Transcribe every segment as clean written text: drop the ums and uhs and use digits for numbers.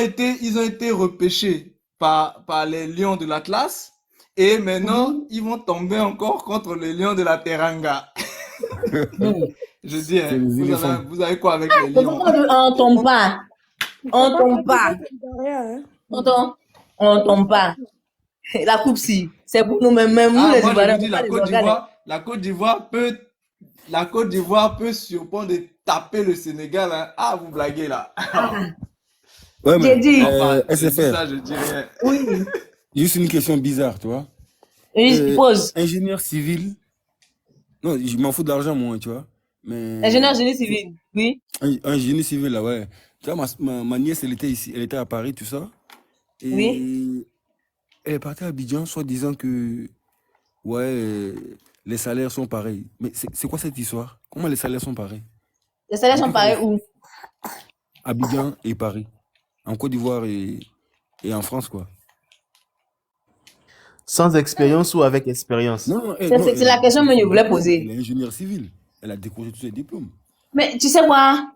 ils ont été repêchés par les Lions de l'Atlas et maintenant Mhm. ils vont tomber encore contre les Lions de la Teranga. Mhm. Je dis, C'est hein, les éléphants. vous avez quoi avec les C'est Lions? pourquoi on tombe pas. Il faut On pas tombe prendre pas. ça comme de rien, hein. On tombe. On tombe pas. La coupe, si. C'est pour nous-mêmes. Même nous, Ah, les moi je Ivoiriens, vous on dis, n'a pas les organes. Hein. La Côte d'Ivoire peut surprendre de taper le Sénégal. Hein. Ah, vous blaguez là. Ah, Ouais, mais j'ai dit. Enfin, je dis SFR, ça, je dis rien. Oui. juste une question bizarre, tu vois. Oui, pose. Ingénieur civil, non, je m'en fous de l'argent, moi, tu vois. Mais Ingénieur génie civil. Oui. un génie civil, là, ouais. Tu vois, ma nièce, elle était ici, elle était à Paris, tout ça. Oui. Et elle est partie à Abidjan, soit disant que, ouais, les salaires sont pareils. Mais c'est quoi cette histoire? Comment les salaires sont pareils? Les salaires sont Depuis quand pareils où? Abidjan et Paris, en Côte d'Ivoire et en France, quoi. Sans expérience ou avec expérience? Non, C'est la question que je voulais elle poser. est ingénieure civile. Elle a décroché tous ses diplômes. Mais tu sais quoi?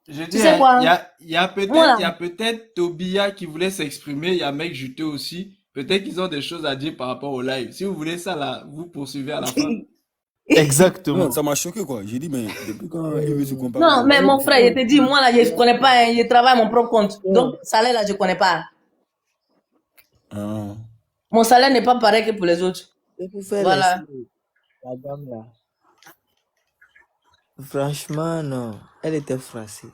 Je Tu dis, sais hein, quoi? Moi, il y là. a peut-être Tobia qui voulait s'exprimer, il y a Mec Juteux aussi. Peut-être qu'ils ont des choses à dire par rapport au live. Si vous voulez ça, là, vous poursuivez à la fin. Exactement. Non, ça m'a choqué, quoi. J'ai dit, mais depuis quand il veut se comparer Non, mais mon frère, il te dit, moi, là, je ne connais pas, hein, je travaille à mon propre compte. Donc, salaire, là, je ne connais pas. Ah. Mon salaire n'est pas pareil que pour les autres. Et pour faire Voilà. la dame là, franchement, non, elle était froissée.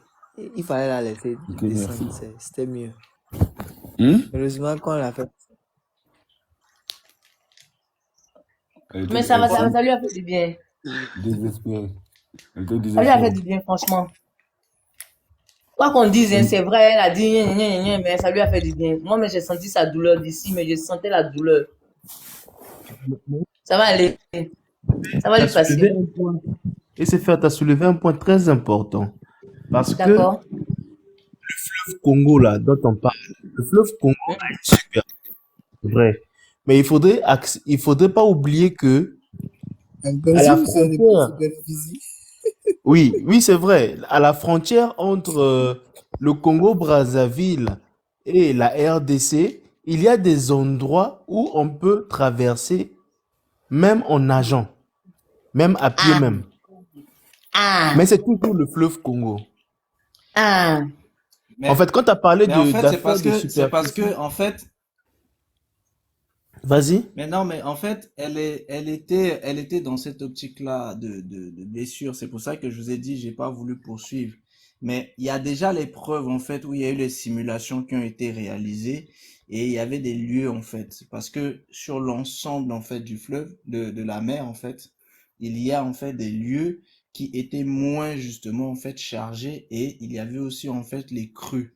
Il fallait la laisser Ok, merci. descendre, c'était mieux. Heureusement qu'on l'a fait. Mais ça lui a fait du bien. Désespérée. Elle était Ça lui a fait désespérée. du bien, franchement. Quoi qu'on dise, hein, c'est vrai, elle a dit, gna, gna, gna, gna, mais ça lui a fait du bien. Moi, mais j'ai senti sa douleur d'ici, mais je sentais la douleur. Ça va aller. Ça va T'as lui passer. soulevé un point. Et c'est fait, tu as soulevé un point très important. Parce que le D'accord. fleuve Congo, là, dont on parle, le fleuve Congo est super, c'est vrai. Mais il faudrait pas oublier que Un à la gazou, ça n'est pas frontière, superficie. oui, c'est vrai, à la frontière entre le Congo-Brazzaville et la RDC, il y a des endroits où on peut traverser même en nageant, même à pied Ah, même. ah, Mais c'est toujours le fleuve Congo. ah. En Mais, fait, quand tu as parlé mais en fait, d'affaires de c'est parce superficie, que, en fait, vas-y. mais non, mais en fait, elle était dans cette optique-là de blessure. C'est pour ça que je vous ai dit, j'ai pas voulu poursuivre. Mais il y a déjà les preuves, en fait, où il y a eu les simulations qui ont été réalisées et il y avait des lieux, en fait. Parce que sur l'ensemble, en fait, du fleuve, de la mer, en fait, il y a, en fait, des lieux qui étaient moins, justement, en fait, chargés et il y avait aussi, en fait, les crues.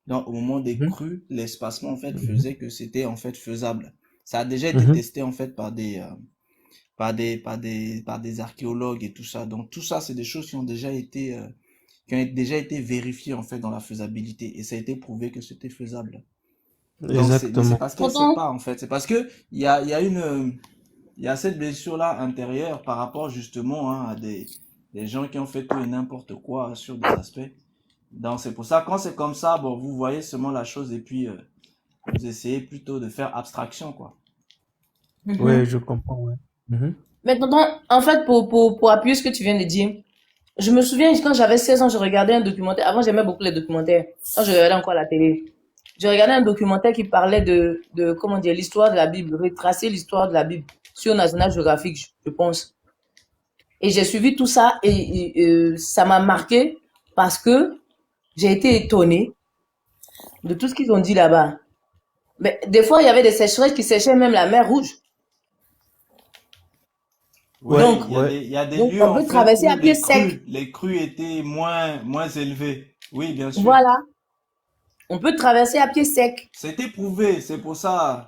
Donc, au moment des Mhm, crues, l'espacement, en fait, mhm, faisait que c'était, en fait, faisable. Ça a déjà été mhm. testé en fait par des archéologues et tout ça. Donc tout ça, c'est des choses qui ont déjà été vérifiées en fait dans la faisabilité et ça a été prouvé que c'était faisable. Donc mais c'est Exactement. parce qu'elle sait Pourtant, pas en fait. C'est parce que il y a il y a cette blessure là intérieure par rapport justement hein, à des gens qui ont fait tout et n'importe quoi sur des aspects. Donc c'est pour ça quand c'est comme ça, bon vous voyez seulement la chose et puis vous essayez plutôt de faire abstraction quoi. Ouais, mhm. je comprends, ouais. Mhm. Mais tonton, en fait, pour appuyer ce que tu viens de dire, je me souviens quand j'avais 16 ans, je regardais un documentaire. Avant, j'aimais beaucoup les documentaires. Quand je regardais encore la télé, je regardais un documentaire qui parlait de comment dire, l'histoire de la Bible, retracer l'histoire de la Bible sur National Geographic, je pense. Et j'ai suivi tout ça et ça m'a marqué parce que j'ai été étonnée de tout ce qu'ils ont dit là-bas. Mais des fois, il y avait des sécheresses qui séchaient même la mer Rouge. Ouais, Donc, Oui, ouais. il y a des donc lieux on en peut fait traverser où à pied sec. les crues étaient moins élevées. Oui, bien sûr. Voilà. On peut traverser à pied sec. C'était prouvé, c'est pour ça.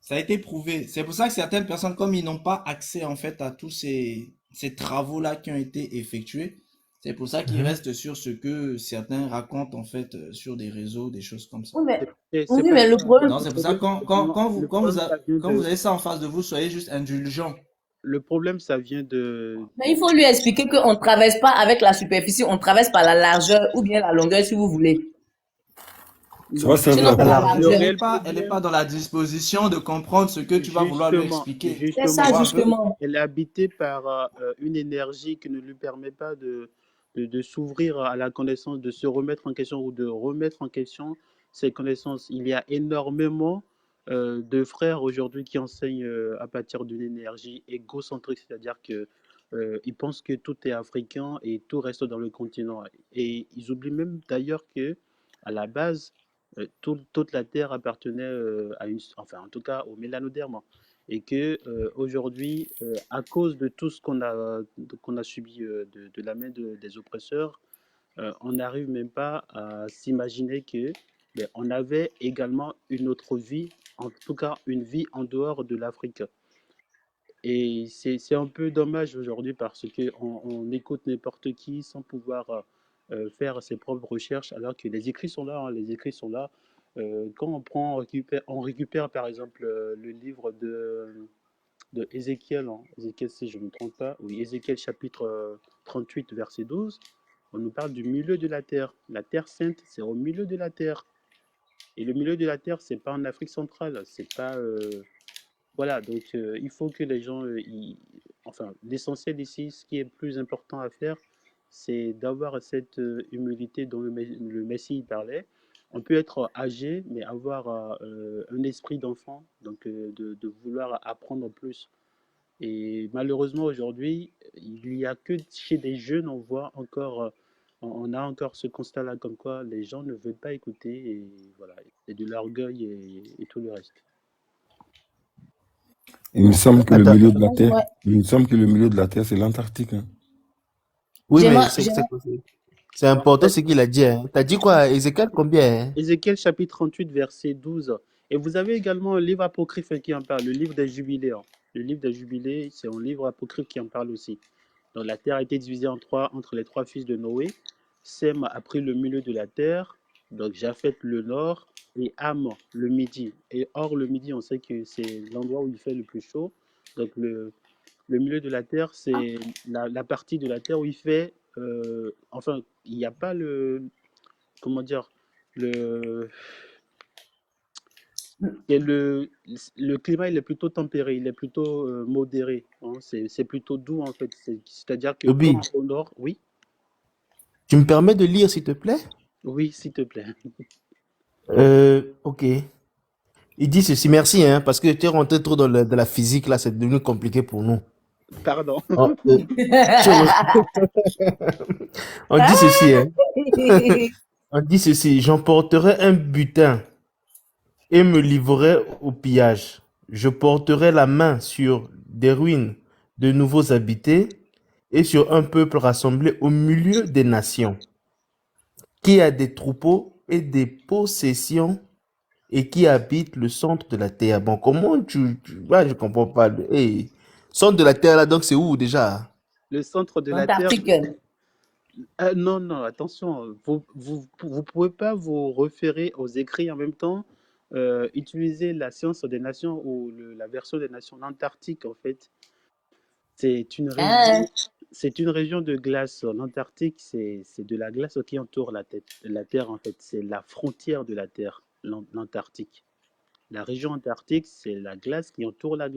Ça a été prouvé. C'est pour ça que certaines personnes, comme ils n'ont pas accès en fait à tous ces travaux-là qui ont été effectués, c'est pour ça qu'ils Mhm. restent sur ce que certains racontent en fait sur des réseaux, des choses comme ça. Oui, mais, C'est oui, pas mais le ça. problème, Non, c'est pour ça que Le problème, ça vient quand vous de, avez ça en face de vous, soyez juste indulgents. le problème, ça vient de, mais il faut lui expliquer qu'on ne traverse pas avec la superficie, on traverse par la largeur ou bien la longueur si vous voulez. Ça va Non, servir Sinon, à à pour la quoi? l'argent. le largeur. réel Elle est pas problème, dans la disposition de comprendre ce que tu vas vouloir lui justement, expliquer. C'est Tu ça, vois justement, un peu? justement. elle est habitée par une énergie qui ne lui permet pas de s'ouvrir à la connaissance, de se remettre en question ou de remettre en question ses connaissances. Il y a énormément de frères aujourd'hui qui enseignent à partir d'une énergie égocentrique, c'est-à-dire que ils pensent que tout est africain et tout reste dans le continent. Et ils oublient même d'ailleurs que à la base, toute la terre appartenait à une, enfin en tout cas au mélanoderme, et que aujourd'hui, à cause de tout ce qu'on a subi de la main des oppresseurs, on n'arrive même pas à s'imaginer que ben, on avait également une autre vie, en tout cas une vie en dehors de l'Afrique. Et c'est un peu dommage aujourd'hui parce qu'on écoute n'importe qui sans pouvoir faire ses propres recherches, alors que les écrits sont là, hein, les écrits sont là. Quand on récupère par exemple le livre de Ézéchiel, hein, Ézéchiel si je ne me trompe pas, oui, Ézéchiel chapitre 38 verset 12, on nous parle du milieu de la terre. La terre sainte, c'est au milieu de la terre. Et le milieu de la terre, c'est pas en Afrique centrale, c'est pas voilà, donc il faut que les gens, enfin, l'essentiel ici, ce qui est plus important à faire, c'est d'avoir cette humilité dont le Messie parlait. On peut être âgé, mais avoir un esprit d'enfant, donc de vouloir apprendre plus. Et malheureusement, aujourd'hui, il n'y a que chez des jeunes, on voit encore, on a encore ce constat-là, comme quoi les gens ne veulent pas écouter, et voilà, c'est de l'orgueil et tout le reste. Il me semble que le Attends. milieu de la Terre, Ouais. il me semble que le milieu de la Terre, c'est l'Antarctique, hein. Oui, mais J'aimerais, j'aimerais- c'est important ce qu'il a dit. Hein. T'as dit quoi, Ezekiel, combien? Hein? Ézéchiel chapitre 38, verset 12. Et vous avez également un livre apocryphe qui en parle, le livre des Jubilés, hein. Le livre des Jubilés, c'est un livre apocryphe qui en parle aussi. Donc la terre a été divisée en trois entre les trois fils de Noé. Sem a pris le milieu de la terre, donc Japheth le nord et Ham le midi. Et or, le midi, on sait que c'est l'endroit où il fait le plus chaud. Donc le milieu de la terre, c'est la partie de la terre où il fait, enfin, il n'y a pas comment dire, le, et le climat, il est plutôt tempéré, il est plutôt modéré, hein. C'est plutôt doux, en fait. C'est-à-dire que Obi, comme au nord, oui, tu me permets de lire, s'il te plaît? oui, s'il te plaît. Ok. Il dit ceci, merci, hein, parce que tu es rentré trop dans la physique, là, c'est devenu compliqué pour nous. Pardon. On, sur- on dit ceci, hein. On dit ceci, j'emporterai un butin et me livrerai au pillage. Je porterai la main sur des ruines de nouveaux habités et sur un peuple rassemblé au milieu des nations, qui a des troupeaux et des possessions et qui habite le centre de la terre. Bon, comment ouais, je comprends pas. Hey, centre de la terre, là, donc c'est où déjà? Le centre de la Terre. L'Antarctique. Non, non, attention, vous pouvez pas vous référer aux écrits en même temps, utiliser la science des nations ou la version des nations. L'Antarctique, en fait, c'est une Hein? région, c'est une région de glace. L'Antarctique, c'est de la glace qui entoure la Terre, en fait. C'est la frontière de la Terre, l'Antarctique. La région antarctique, c'est la glace qui entoure la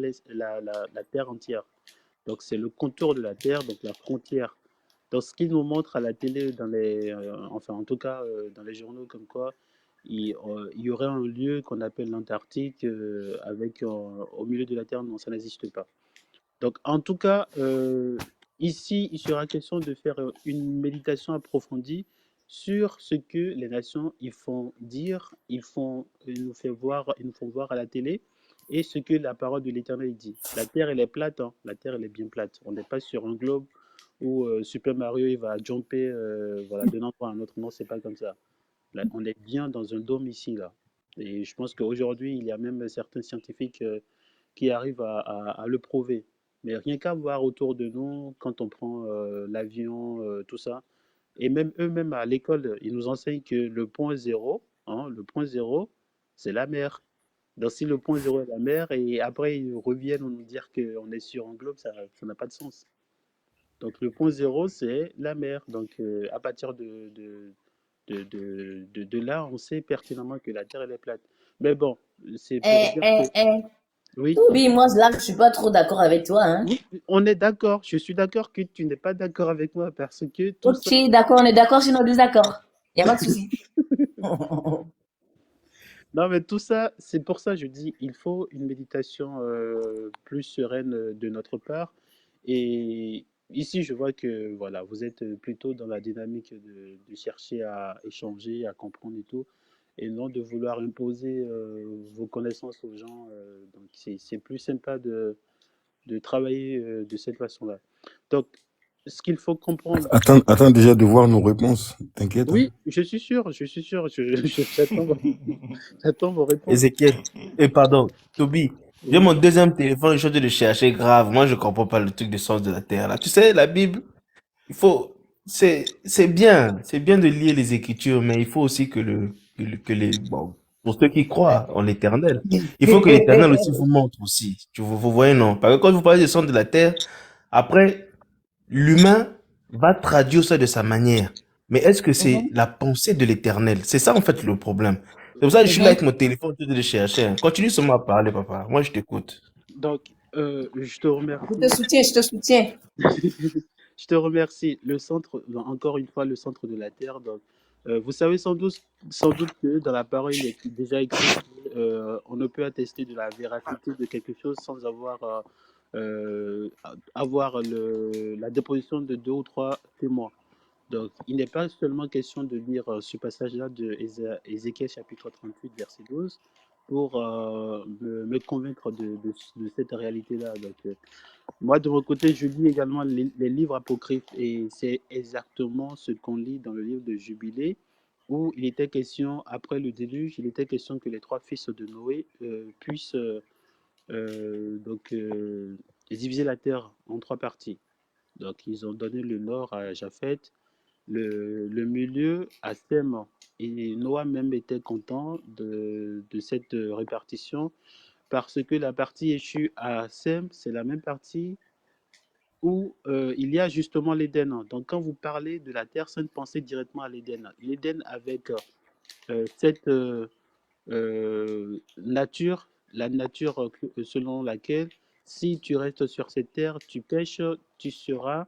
Terre entière. Donc, c'est le contour de la Terre, donc la frontière. Dans ce qu'ils nous montrent à la télé, enfin en tout cas dans les journaux, comme quoi il y aurait un lieu qu'on appelle l'Antarctique avec au milieu de la Terre, non, ça n'existe pas. Donc en tout cas, ici, il sera question de faire une méditation approfondie sur ce que les nations ils font dire, ils nous font voir à la télé, et ce que la parole de l'Éternel dit. La terre, elle est plate, hein. La terre, elle est bien plate. On n'est pas sur un globe où Super Mario il va jumper voilà, d'un endroit à un autre. Non, c'est pas comme ça. Là, on est bien dans un dôme ici, là. Et je pense qu'aujourd'hui, il y a même certains scientifiques qui arrivent à le prouver. Mais rien qu'à voir autour de nous, quand on prend l'avion, tout ça, et même eux-mêmes à l'école, ils nous enseignent que le point zéro, hein, le point zéro, c'est la mer. Donc si le point zéro est la mer, et après ils reviennent nous dire qu'on est sur un globe, ça n'a pas de sens. Donc le point zéro, c'est la mer. Donc à partir de De là, on sait pertinemment que la Terre, elle est plate. Mais bon, c'est pour dire que oui, Toby, moi, là, je suis pas trop d'accord avec toi, hein. oui, on est d'accord. Je suis d'accord que tu n'es pas d'accord avec moi parce que tout ça. Ok, d'accord, on est d'accord sur nos désaccords. Y a pas de souci. Non, mais tout ça, c'est pour ça, je dis, il faut une méditation plus sereine de notre part. Et ici, je vois que voilà, vous êtes plutôt dans la dynamique de chercher à échanger, à comprendre et tout, et non de vouloir imposer vos connaissances aux gens. Donc, c'est plus sympa de travailler de cette façon-là. Donc, ce qu'il faut comprendre. Attends déjà de voir nos réponses. T'inquiète, hein. Oui, je suis sûr, j'attends vos réponses. Ézéchiel, pardon, Toby, j'ai Oui. mon deuxième téléphone, je suis en train de le chercher grave. Moi, je comprends pas le truc du sens de la terre, là. Tu sais, la Bible, il faut, c'est bien de lire les Écritures, mais il faut aussi bon, pour ceux qui croient en l'éternel, il faut que l'éternel aussi vous montre aussi. Vous voyez, non? Parce que quand vous parlez du sens de la terre, après, l'humain va traduire ça de sa manière. Mais est-ce que c'est la pensée de l'éternel? C'est ça, en fait, le problème. C'est pour ça que je suis là avec mon téléphone, en train de le chercher, hein. Continue seulement à parler, papa. Moi, je t'écoute. Donc, je te Je remercie. te soutiens, je te soutiens. Je te remercie. Le centre, encore une fois, le centre de la Terre. Donc, vous savez sans doute que dans la parole, il est déjà écrit on ne peut attester de la véracité de quelque chose sans avoir la déposition de deux ou trois témoins. Donc, il n'est pas seulement question de lire ce passage-là de Ézéchiel chapitre 38, verset 12, pour me convaincre de cette réalité-là. Donc, moi, de mon côté, je lis également les livres apocryphes et c'est exactement ce qu'on lit dans le livre de Jubilée, où il était question, après le déluge, il était question que les trois fils de Noé puissent diviser la terre en trois parties. Donc, ils ont donné le nord à Japheth, le milieu à Sem, et Noah même était content de cette répartition parce que la partie échue à Sem, c'est la même partie où il y a justement l'Éden. Donc, quand vous parlez de la Terre Sainte, pensez directement à l'Éden. L'Éden avec cette nature, la nature selon laquelle, si tu restes sur cette terre, tu pêches, tu seras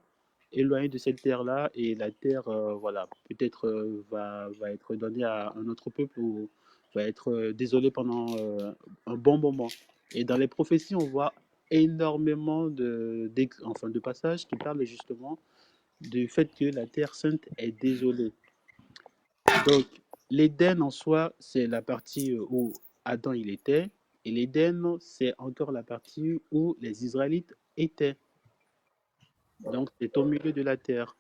éloigné de cette terre-là et la terre, voilà, peut-être va être donnée à un autre peuple ou va être désolé pendant un bon moment. Et dans les prophéties, on voit énormément enfin, de passages qui parlent justement du fait que la terre sainte est désolée. Donc, l'Éden en soi, c'est la partie où Adam il était, et l'Éden, c'est encore la partie où les Israélites étaient. Donc, c'est au milieu de la terre.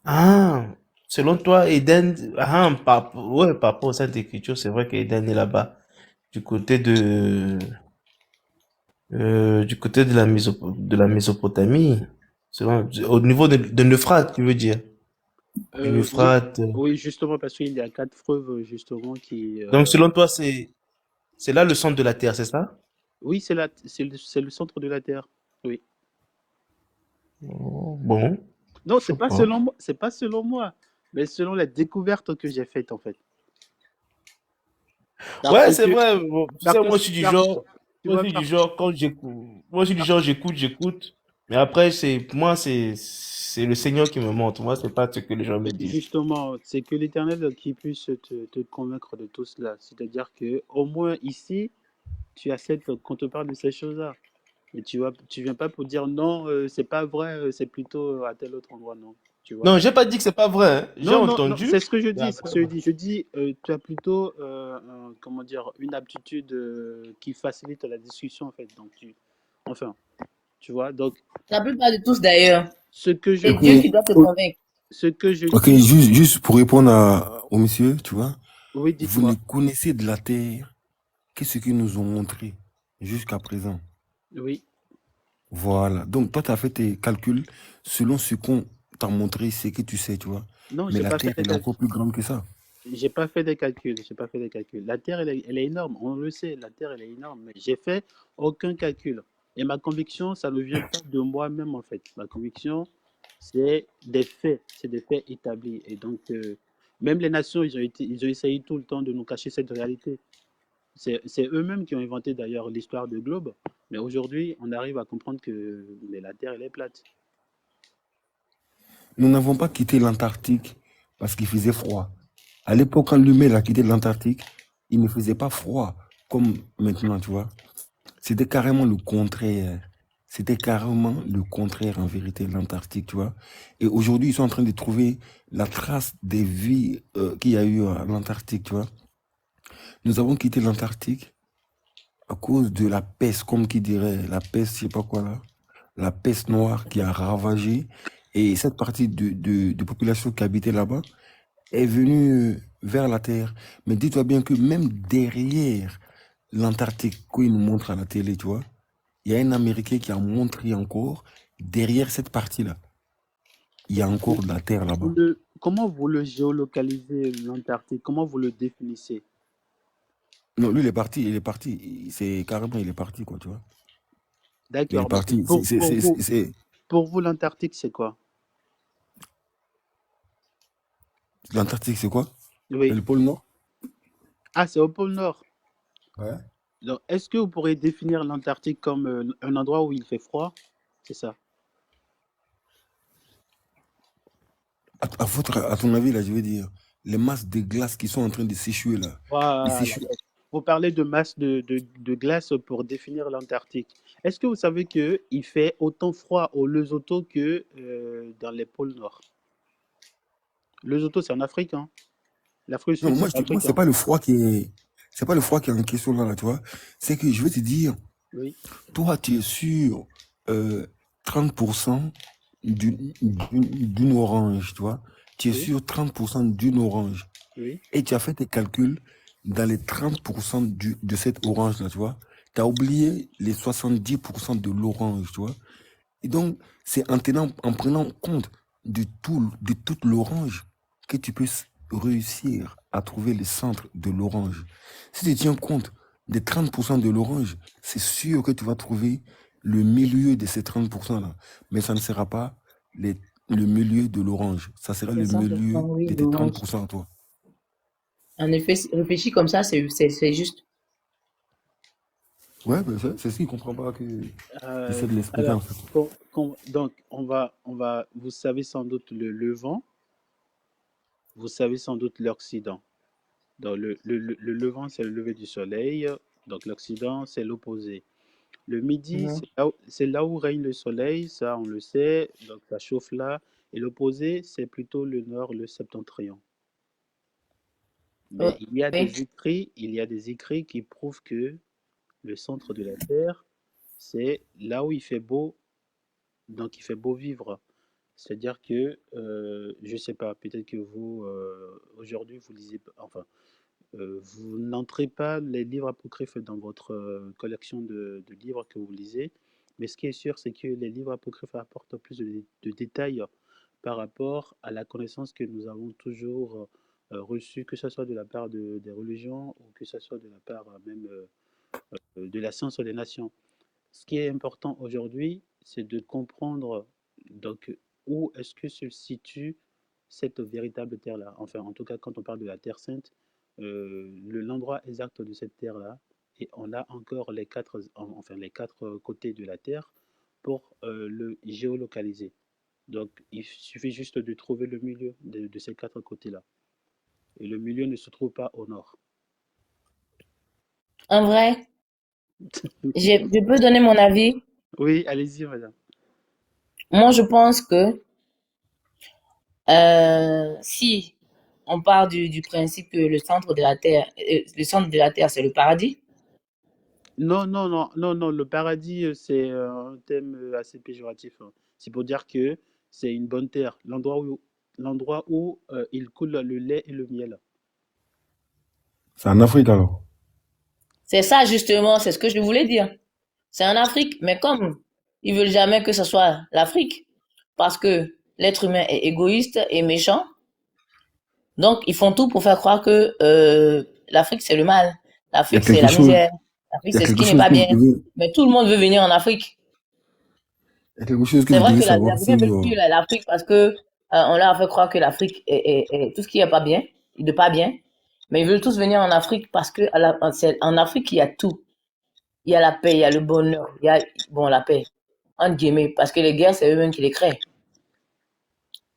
Ah, selon toi, Eden, ouais, par rapport aux Saintes Écritures, c'est vrai qu'Eden est là-bas, du côté de de la Mésopotamie, au niveau de l'Euphrate, tu veux dire, de Oui, l'Euphrate. oui, justement, parce qu'il y a quatre fleuves, justement, qui... Donc, selon toi, c'est là le centre de la Terre, c'est ça? Oui, c'est le centre de la terre. Oui. Oh, bon, Non, je sais pas. c'est pas selon moi, mais selon les découvertes que j'ai faites, en fait. Parce Ouais, c'est que, vrai. Bon, tu sais, parce que, moi, je suis du parce- genre, tu moi, je vois, suis du genre, quand j'écoute, moi, je suis du genre, j'écoute. Mais après, c'est le Seigneur qui me montre. Moi, c'est pas ce que les gens me disent. justement, c'est que l'Éternel qui puisse te convaincre de tout cela. C'est-à-dire que au moins ici, tu acceptes qu'on te parle de ces choses-là. Et tu viens pas pour dire non, c'est pas vrai, c'est plutôt à tel autre endroit, non. Tu vois? Non, j'ai pas dit que c'est pas vrai, hein. J'ai Non, non, non, entendu. c'est ce que je Mais dis, c'est après, ce que je dis. Je dis, tu as plutôt, comment dire, une aptitude qui facilite la discussion, en fait. Donc, enfin, tu vois. Donc, La plupart de tous, d'ailleurs. ce que je C'est Ok, Dieu dis, qui doit te o- convaincre. ce que je ok, dis, juste pour répondre au monsieur, tu vois, oui, vous ne dites-moi. connaissez de la terre que ce qu'ils nous ont montré jusqu'à présent. Oui. Voilà. Donc, toi, tu as fait tes calculs selon ce qu'on t'a montré, c'est que tu sais, tu vois. Non, Mais j'ai la pas fait terre, des elle est calculs. encore plus grande que ça. J'ai pas fait des calculs, j'ai pas fait des calculs. La Terre, elle est énorme, on le sait, la Terre, elle est énorme, mais j'ai fait aucun calcul. Et ma conviction, ça ne vient pas de moi-même, en fait. Ma conviction, c'est des faits établis. Et donc, même les nations, ils ont essayé tout le temps de nous cacher cette réalité. C'est eux-mêmes qui ont inventé d'ailleurs l'histoire du globe. Mais aujourd'hui, on arrive à comprendre que mais la Terre, elle est plate. Nous n'avons pas quitté l'Antarctique parce qu'il faisait froid. À l'époque, quand l'humain a quitté l'Antarctique, il ne faisait pas froid comme maintenant, tu vois. C'était carrément le contraire. C'était carrément le contraire en vérité, l'Antarctique, tu vois. Et aujourd'hui, ils sont en train de trouver la trace des vies qu'il y a eu à l'Antarctique, tu vois. Nous avons quitté l'Antarctique à cause de la peste, comme qui dirait, la peste, je sais pas quoi là, la peste noire qui a ravagé. Et cette partie de population qui habitait là-bas est venue vers la Terre. Mais dis-toi bien que même derrière l'Antarctique, qu'il nous montre à la télé, tu vois, il y a un Américain qui a montré encore, derrière cette partie-là, il y a encore de la Terre là-bas. Comment vous le géolocalisez, l'Antarctique? Comment vous le définissez? Non, lui, il est parti, c'est carrément, il est parti, quoi, tu vois. Il est D'accord. Donc, parti, pour vous, l'Antarctique, c'est quoi? l'Antarctique, c'est quoi? Oui. Le pôle Nord? Ah, c'est au pôle Nord. Ouais. Donc, est-ce que vous pourrez définir l'Antarctique comme un endroit où il fait froid? C'est ça. À ton avis, là, je veux dire, les masses de glace qui sont en train de s'échouer, là, ils Voilà. s'échouent. Vous parlez de masse de glace pour définir l'Antarctique. Est-ce que vous savez qu'il fait autant froid au Lesotho que dans les pôles Nord? Lesotho, c'est en Afrique, hein? L'Afrique du Non, Sud, c'est en moi, Afrique, hein? c'est pas le froid qui est en question là, tu vois. C'est que je veux te dire, Oui, toi, tu es sur 30% d'une orange, tu vois. Tu es oui, sur 30% d'une orange. oui. Et tu as fait tes calculs dans les 30% de cette orange-là, tu vois. Tu as oublié les 70% de l'orange, tu vois. Et donc, c'est en prenant compte de toute l'orange que tu peux réussir à trouver le centre de l'orange. Si tu tiens compte des 30% de l'orange, c'est sûr que tu vas trouver le milieu de ces 30%-là. Mais ça ne sera pas le milieu de l'orange. Ça sera C'est le 100%, milieu oui, de tes l'orange. 30% à toi. En effet, réfléchis comme ça, c'est juste. Ouais, ben c'est ce qu'il ne comprend pas que Euh, j'essaie de l'expliquer en alors, fait. donc, vous savez sans doute le levant, vous savez sans doute l'Occident. Donc, le levant, c'est le lever du soleil, donc l'Occident, c'est l'opposé. Le midi, Mhm. c'est là où règne le soleil, ça on le sait, donc ça chauffe là. Et l'opposé, c'est plutôt le nord, le septentrion. Mais Oui. il y a des écrits qui prouvent que le centre de la Terre, c'est là où il fait beau, donc il fait beau vivre. C'est-à-dire que, je sais pas, peut-être que vous, aujourd'hui, vous lisez, enfin, vous n'entrez pas les livres apocryphes dans votre collection de livres que vous lisez, mais ce qui est sûr, c'est que les livres apocryphes apportent plus de détails par rapport à la connaissance que nous avons toujours reçue, que ce soit de la part des religions ou que ce soit de la part même de la science des nations. Ce qui est important aujourd'hui, c'est de comprendre donc où est-ce que se situe cette véritable terre-là. Enfin, en tout cas, quand on parle de la Terre Sainte, l'endroit exact de cette terre-là, et on a encore enfin, les quatre côtés de la Terre pour le géolocaliser. Donc, il suffit juste de trouver le milieu de ces quatre côtés-là. Et le milieu ne se trouve pas au nord. En vrai, je peux donner mon avis. Oui, allez-y, madame. Moi, je pense que si on part du principe que le centre de la Terre, c'est le paradis. Non, non, non, non, non, le paradis, c'est un thème assez péjoratif, hein. C'est pour dire que c'est une bonne terre, l'endroit où il coule le lait et le miel. C'est en Afrique alors. C'est ça, justement, c'est ce que je voulais dire. C'est en Afrique, mais comme ils veulent jamais que ce soit l'Afrique, parce que l'être humain est égoïste et méchant, donc ils font tout pour faire croire que l'Afrique c'est le mal, Il y a l'Afrique c'est quelque la chose, misère, l'Afrique il y a c'est ce quelque qui n'est chose pas que bien. vous devez, Mais tout le monde veut venir en Afrique. Il y a quelque chose que C'est vous vrai devez que les savoir, Africains c'est veulent fuir l'Afrique parce que on leur a fait croire que l'Afrique est tout ce qui est pas bien, de pas bien. Mais ils veulent tous venir en Afrique parce que en Afrique, il y a tout. Il y a la paix, il y a le bonheur, il y a, bon, la paix, entre guillemets, parce que les guerres, c'est eux-mêmes qui les créent.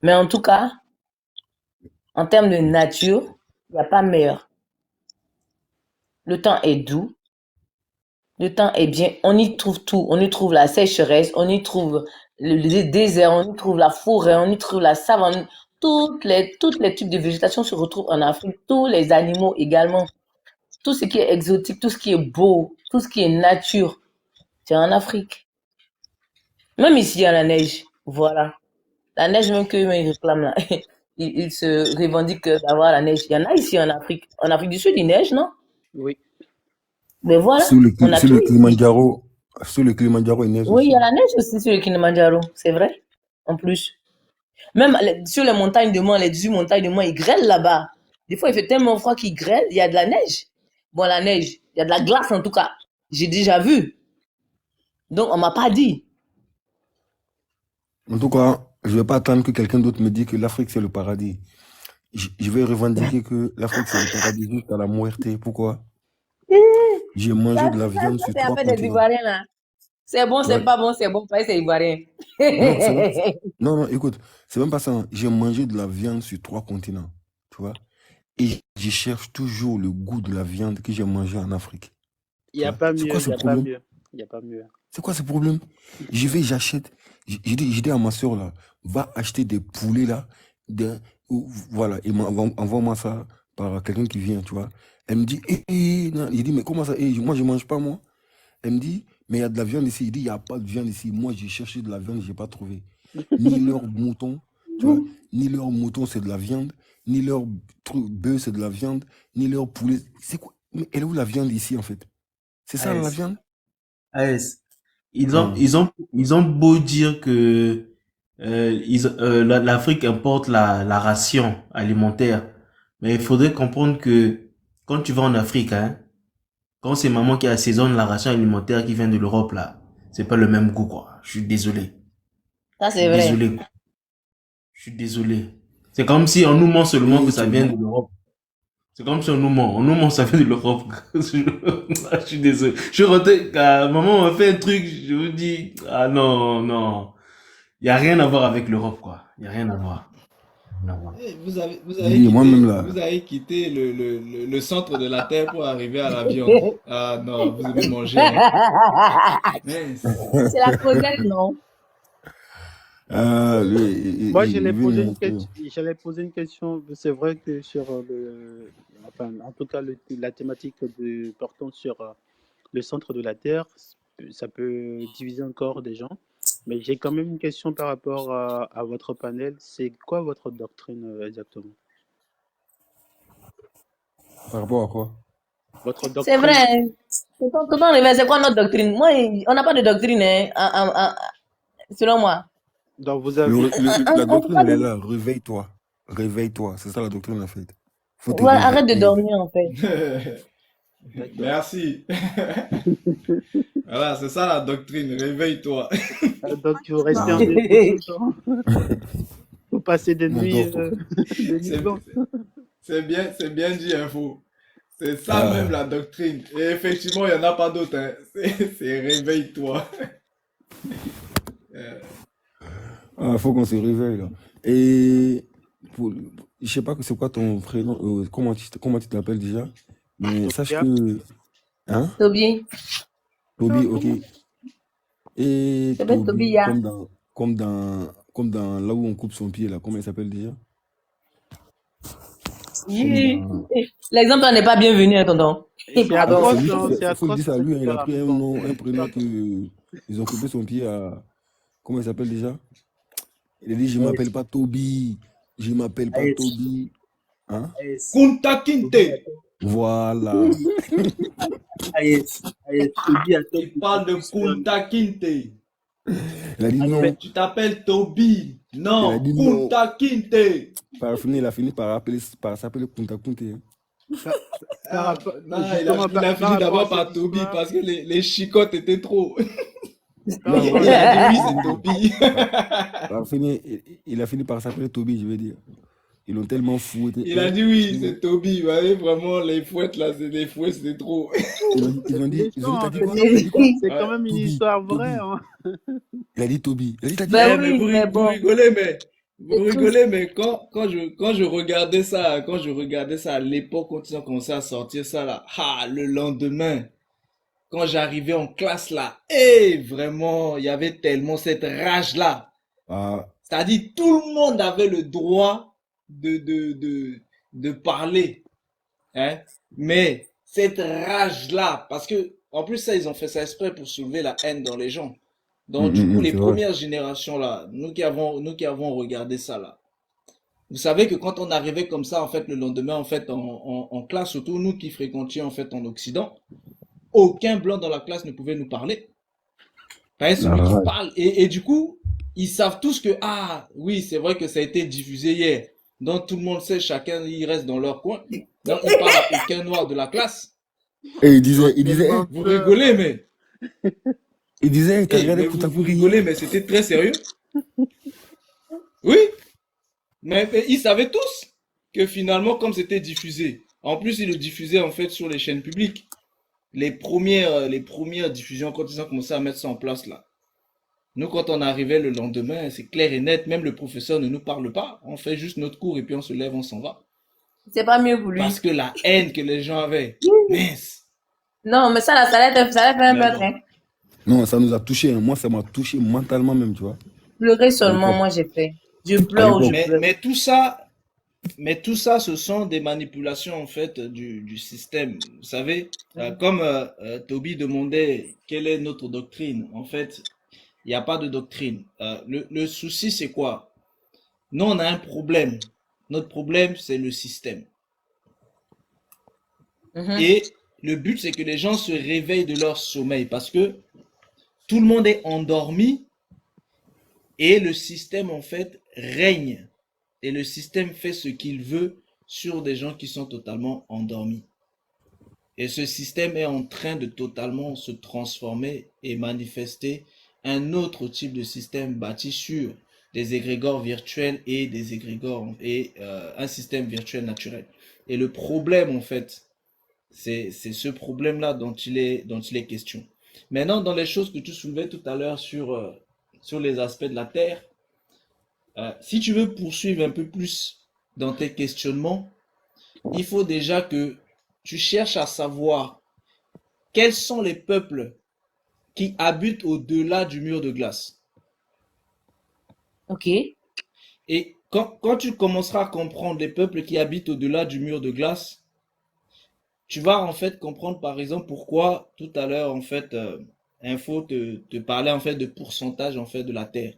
Mais en tout cas, en termes de nature, il n'y a pas meilleur. Le temps est doux, le temps est bien, on y trouve tout. On y trouve la sécheresse, on y trouve le désert, on y trouve la forêt, on y trouve la savane. Toutes les types de végétation se retrouvent en Afrique, tous les animaux également. Tout ce qui est exotique, tout ce qui est beau, tout ce qui est nature, c'est en Afrique. Même ici, il y a la neige. Voilà. La neige, même qu'eux, ils réclament là. Ils se revendiquent d'avoir la neige. Il y en a ici en Afrique. En Afrique du Sud, il neige, non? Oui. Mais voilà, sur le, on a sur tout le ici. Kilimanjaro. Sur le Kilimanjaro, il neige Oui, il aussi. y a la neige aussi sur le Kilimanjaro, c'est vrai. En plus. Même sur les montagnes de Mont, les 18 montagnes de Mont, il grêle là-bas. Des fois, il fait tellement froid qu'il grêle, il y a de la neige. Bon, la neige, il y a de la glace en tout cas. J'ai déjà vu. Donc, on m'a pas dit. En tout cas, je ne vais pas attendre que quelqu'un d'autre me dise que l'Afrique, c'est le paradis. Je vais revendiquer que l'Afrique, c'est le paradis jusqu'à la muerte. Pourquoi? J'ai mangé de la viande sur C'est la 3 fête des continents. Ivoiriens là. C'est bon, c'est Ouais. pas bon, c'est bon, c'est Ivoirien. Non, c'est même... non, non, écoute, c'est même pas ça, hein. J'ai mangé de la viande sur 3 continents. Tu vois? Et je cherche toujours le goût de la viande que j'ai mangée en Afrique. Il n'y Tu a vois? pas C'est mieux, quoi il ce n'y a pas problème? mieux. Il n'y a pas mieux. C'est quoi ce problème? Je vais, j'achète. J'ai dit à ma soeur là, va acheter des poulets là. Voilà, et envoie-moi ça par quelqu'un qui vient, tu vois. Elle me dit, non. Il dit, mais comment ça? Moi, je mange pas, moi. Elle me dit, mais il y a de la viande ici. Il dit, il n'y a pas de viande ici. Moi, j'ai cherché de la viande, je n'ai pas trouvé. Ni leur mouton, tu vois, ni leur mouton, c'est de la viande, ni leur bœuf, c'est de la viande, ni leur poulet. C'est quoi? Mais elle est où la viande ici, en fait? C'est ça, la AS. viande? AS. Hmm. Ils ont beau dire que l'Afrique importe la ration alimentaire, mais il faudrait comprendre que quand tu vas en Afrique, hein, quand c'est maman qui assaisonne la ration alimentaire qui vient de l'Europe, là, c'est pas le même goût, quoi. Je suis désolé. Ça, Je suis c'est vrai. désolé. Je suis désolé. C'est comme si on nous ment seulement que Et ça tu vient vois, de l'Europe. C'est comme si on nous ment. On nous ment, ça vient de l'Europe. Je suis désolé. Je suis rentré, maman m'a fait un truc, je vous dis, ah non, non. Il y a rien à voir avec l'Europe, quoi. Il y a rien à voir. Rien à voir. Vous j'ai dit, moi-même là, avez quitté le centre de la Terre pour arriver à la viande. Ah non, vous aimez manger, hein. Mince. C'est la causette, non? Moi, il veut nous montrer. j'allais poser une question. C'est vrai que sur enfin, en tout cas, la thématique portant sur le centre de la Terre, ça peut diviser encore des gens. Mais j'ai quand même une question par rapport à votre panel. C'est quoi votre doctrine exactement? Par rapport à quoi? Votre C'est doctrine, vrai. C'est quoi notre doctrine? Moi, on n'a pas de doctrine, hein, selon moi. donc vous avez... La On peut doctrine, pas elle est dire- là. Réveille-toi. Réveille-toi. C'est ça la doctrine, en fait. Faut te Ouais, arrête de réveiller. dormir, en fait. D'accord. Merci. Voilà, c'est ça la doctrine. Réveille-toi. Donc vous restez en Non, défaut tout le temps. Vous passez des non, nuits, dors, toi. des nuits C'est blanches. c'est bien dit, info. C'est ça même Ah, la doctrine. Et effectivement, il n'y en a pas d'autre, hein. C'est réveille-toi. Euh, faut qu'on se réveille, là. Et je sais pas que c'est quoi ton prénom, comment tu t'appelles déjà, mais sache Bien. que, hein, Toby. Toby, ok. Et C'est bien Toby, Toby, ya. comme dans là où on coupe son pied, là, comment il s'appelle déjà? Comme Yi. dans... L'exemple là n'est pas bienvenu, hein, tonton. Et c'est Pardon. C'est atroce, lui hein, qui c'est fait, faut le atroce dire ça à ce lui, hein, il a truc-là. pris un Bon, nom, un c'est prénom atroce. ils ont coupé son pied à, comment il s'appelle déjà? Il a dit, je AS. m'appelle pas Toby, je m'appelle pas AS. Toby, hein? AS. Kunta Toby Kinte. attend. Voilà. AS. Toby attend Il parle de beaucoup plus loin. Kunta Kinte. Il a dit non, Après, Tu t'appelles Toby. il a Non, dit non. Kunta Kinte. Par la il a fini par s'appeler Kunta Kunte, hein. Par Ah, rapport, non, justement, il a par fini rapport à d'abord cette par Toby histoire, parce que les chicottes étaient trop. Quand Non, Il ouais, a dit oui, Toby. c'est Toby. Il a fini par s'appeler Toby, je veux dire. Ils l'ont tellement fouetté. Il a dit oui, Ils c'est Toby. Vous voyez, vraiment, les fouettes là, c'est des fouettes, c'est trop. ils ont dit, méchant, t'as hein, dit Le quoi? c'est T'as dit quoi? mérite. c'est quand Ouais. même une Toby, histoire vraie. Toby. Hein. Il a dit Toby. Il a dit, t'as dit Ben quoi? Mais oui, mais vous bon, rigolez, mais vous c'est tout. rigolez, mais quand je regardais ça, quand je regardais ça à l'époque, quand ils ont commencé à sortir ça là, le lendemain, quand j'arrivais en classe là, vraiment, il y avait tellement cette rage là. Ah, C'est-à-dire, tout le monde avait le droit de parler, hein. Mais cette rage-là, parce que, en plus, ça, ils ont fait ça exprès pour soulever la haine dans les gens. Donc, du coup, les c'est vrai. premières générations là, nous qui avons regardé ça là, vous savez que quand on arrivait comme ça, en fait, le lendemain, en fait, en classe, surtout nous qui fréquentions, en fait, en Occident, aucun blanc dans la classe ne pouvait nous parler. Enfin, La celui qui rage. parle. Et du coup, ils savent tous que, oui, c'est vrai que ça a été diffusé hier. Donc tout le monde sait, chacun, il reste dans leur coin. Donc il parle à aucun noir de la classe. Et Ils ont il disait, tellement Vous peur. rigolez, mais, t'as regardé mais Kouta vous Kouri rigolez, hier? mais c'était très sérieux. Oui, mais ils savaient tous que finalement, comme c'était diffusé, en plus, ils le diffusaient en fait sur les chaînes publiques. Les premières diffusions, quand ils ont commencé à mettre ça en place là. Nous, quand on arrivait le lendemain, c'est clair et net, même le professeur ne nous parle pas. On fait juste notre cours et puis on se lève, on s'en va. C'est pas mieux pour Parce lui. que la haine que les gens avaient, mince. Non, mais ça, là, ça allait faire un Mais peu bon. hein. Non, ça nous a touché. Moi, ça m'a touché mentalement même, tu vois. Pleurer À seulement, l'époque. moi, j'ai fait. Je À pleure ou je l'époque. pleure. Mais tout ça, ce sont des manipulations en fait du système. Vous savez, comme Toby demandait quelle est notre doctrine. En fait, il n'y a pas de doctrine. Le souci, c'est quoi? Nous, on a un problème. Notre problème, c'est le système. Mhm. Et le but, c'est que les gens se réveillent de leur sommeil parce que tout le monde est endormi et le système, en fait, règne. Et le système fait ce qu'il veut sur des gens qui sont totalement endormis. Et ce système est en train de totalement se transformer et manifester un autre type de système bâti sur des égrégores virtuels et des égrégores et un système virtuel naturel. Et le problème, en fait, c'est ce problème-là dont il est question. Maintenant, dans les choses que tu soulevais tout à l'heure sur les aspects de la Terre, si tu veux poursuivre un peu plus dans tes questionnements, il faut déjà que tu cherches à savoir quels sont les peuples qui habitent au-delà du mur de glace. Ok. Et quand tu commenceras à comprendre les peuples qui habitent au-delà du mur de glace, tu vas en fait comprendre par exemple pourquoi tout à l'heure en fait Info te parlait en fait de pourcentage en fait de la Terre.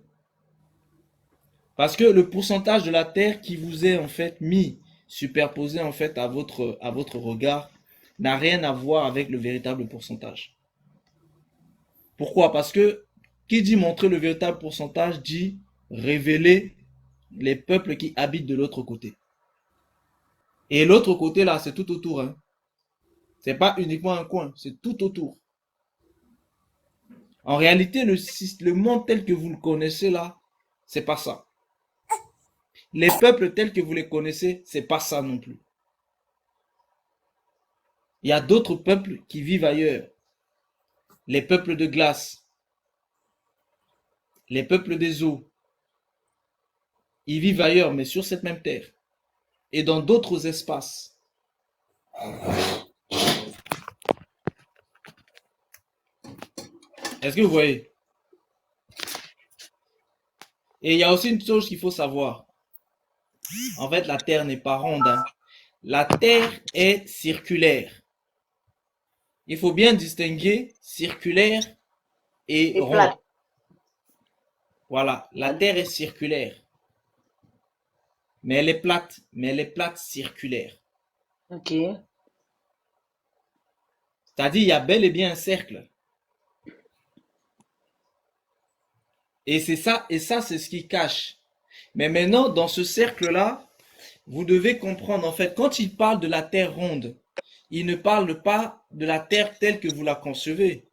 Parce que le pourcentage de la Terre qui vous est en fait mis, superposé en fait à votre regard, n'a rien à voir avec le véritable pourcentage. Pourquoi? Parce que qui dit montrer le véritable pourcentage dit révéler les peuples qui habitent de l'autre côté. Et l'autre côté là, c'est tout autour. Hein. C'est pas uniquement un coin, c'est tout autour. En réalité, le monde tel que vous le connaissez là, c'est pas ça. Les peuples tels que vous les connaissez, c'est pas ça non plus. Il y a d'autres peuples qui vivent ailleurs. Les peuples de glace, les peuples des eaux, ils vivent ailleurs, mais sur cette même terre et dans d'autres espaces. Est-ce que vous voyez? Et il y a aussi une chose qu'il faut savoir. En fait, la Terre n'est pas ronde. Hein. La Terre est circulaire. Il faut bien distinguer circulaire et rond. Plate. Voilà, la Terre est circulaire. Mais elle est plate circulaire. Ok. C'est-à-dire, il y a bel et bien un cercle. Et c'est ça, c'est ce qui cache. Mais maintenant, dans ce cercle-là, vous devez comprendre, en fait, quand il parle de la Terre ronde, il ne parle pas de la Terre telle que vous la concevez.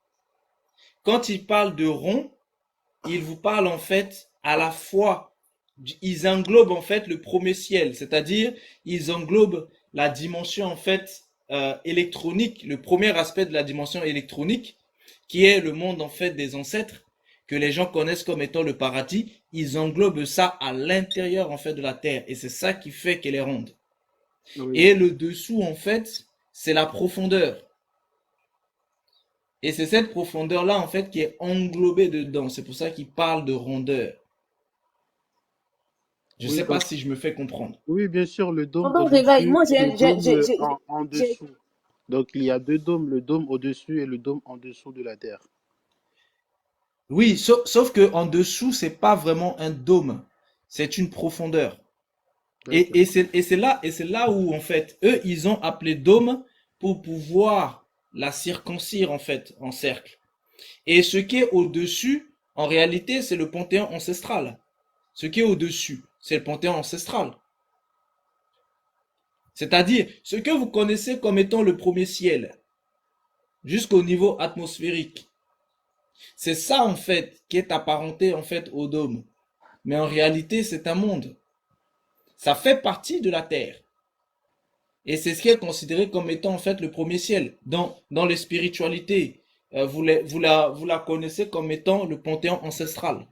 quand il parle de rond, il vous parle en fait à la fois, ils englobent en fait le premier ciel, c'est-à-dire ils englobent la dimension en fait électronique, le premier aspect de la dimension électronique, qui est le monde en fait des ancêtres, que les gens connaissent comme étant le paradis. Ils englobent ça à l'intérieur en fait de la terre, et c'est ça qui fait qu'elle est ronde. Oui. Et le dessous en fait, c'est la profondeur. Et c'est cette profondeur-là, en fait, qui est englobée dedans. C'est pour ça qu'il parle de rondeur. Je Oui, sais pas donc, si je me fais comprendre. oui, bien sûr, le dôme Tonton Réveil, au-dessus moi, et le dôme en j'ai- dessous. Donc, il y a deux dômes, le dôme au-dessus et le dôme en dessous de la terre. Oui, sauf que en dessous, c'est pas vraiment un dôme. C'est une profondeur. D'accord. Et c'est là où, en fait, eux, ils ont appelé dôme pour pouvoir la circoncire, en fait, en cercle. Et ce qui est au-dessus, en réalité, c'est le panthéon ancestral. Ce qui est au-dessus, c'est le panthéon ancestral. C'est-à-dire, ce que vous connaissez comme étant le premier ciel, jusqu'au niveau atmosphérique, c'est ça en fait qui est apparenté en fait au dôme. Mais en réalité, c'est un monde. Ça fait partie de la Terre. Et c'est ce qui est considéré comme étant en fait le premier ciel. Dans les spiritualités, vous la connaissez comme étant le panthéon ancestral.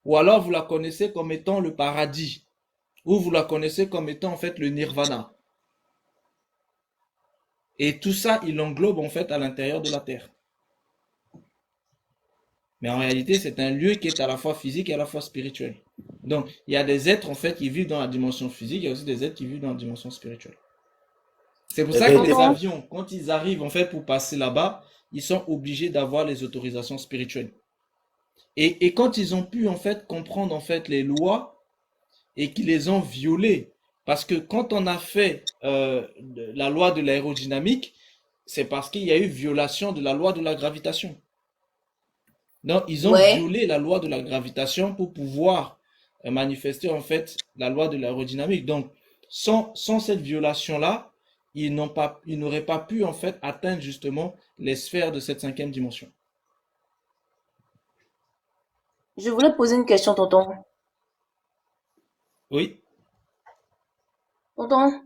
Ou alors vous la connaissez comme étant le paradis. Ou vous la connaissez comme étant en fait le nirvana. Et tout ça, il englobe en fait à l'intérieur de la Terre. Mais en réalité, c'est un lieu qui est à la fois physique et à la fois spirituel. Donc, il y a des êtres en fait qui vivent dans la dimension physique, il y a aussi des êtres qui vivent dans la dimension spirituelle. C'est pour ça que les Tonton, avions, quand ils arrivent en fait pour passer là-bas, ils sont obligés d'avoir les autorisations spirituelles. Et quand ils ont pu en fait comprendre en fait les lois et qu'ils les ont violées, parce que quand on a fait la loi de l'aérodynamique, c'est parce qu'il y a eu violation de la loi de la gravitation. Donc, ils ont ouais, violé la loi de la gravitation pour pouvoir manifester en fait la loi de l'aérodynamique. Donc, sans cette violation-là, ils n'auraient pas pu en fait atteindre justement les sphères de cette cinquième dimension. je voulais poser une question, tonton. Oui, Tonton,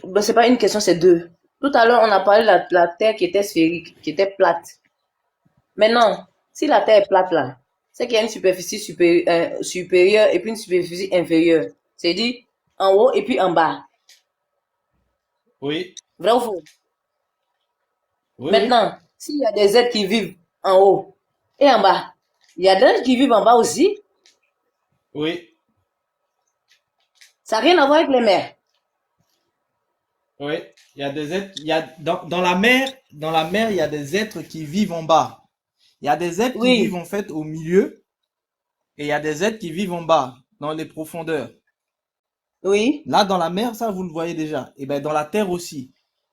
ben, c'est pas une question, c'est deux. Tout à l'heure, on a parlé de la Terre qui était sphérique, qui était plate. Maintenant, si la Terre est plate là, c'est qu'il y a une superficie supérieure et puis une superficie inférieure. C'est-à-dire en haut et puis en bas. oui, Vrai ou faux? oui, oui, Maintenant, s'il y a des êtres qui vivent en haut et en bas, il y a des êtres qui vivent en bas aussi. oui, Ça n'a rien à voir avec les mers. oui. Il y a des êtres, il y a, dans la mer, il y a des êtres qui vivent en bas. Il y a des êtres qui vivent Oui, en fait au milieu et il y a des êtres qui vivent en bas, dans les profondeurs. oui. Là, dans la mer, ça, vous le voyez déjà. Et ben, dans la terre aussi.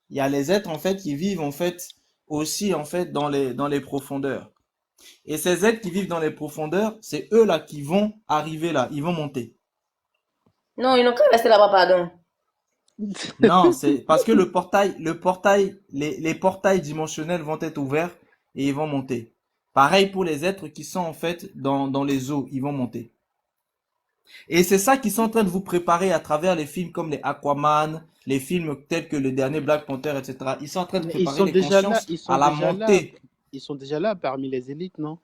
Il y a les êtres, en fait, qui vivent, en fait, aussi, en fait, dans les profondeurs. Et ces êtres qui vivent dans les profondeurs, c'est eux, là, qui vont arriver là. Ils vont monter. Non, ils n'ont qu'à rester là-bas, pardon. Non, c'est parce que les portails dimensionnels vont être ouverts et ils vont monter. Pareil pour les êtres qui sont, en fait, dans les eaux. Ils vont monter. Et c'est ça qu'ils sont en train de vous préparer à travers les films comme les Aquaman, les films tels que le dernier Black Panther, etc. Ils sont en train de Mais ils préparer sont les déjà là, consciences à la montée. ils sont déjà là parmi les élites, non?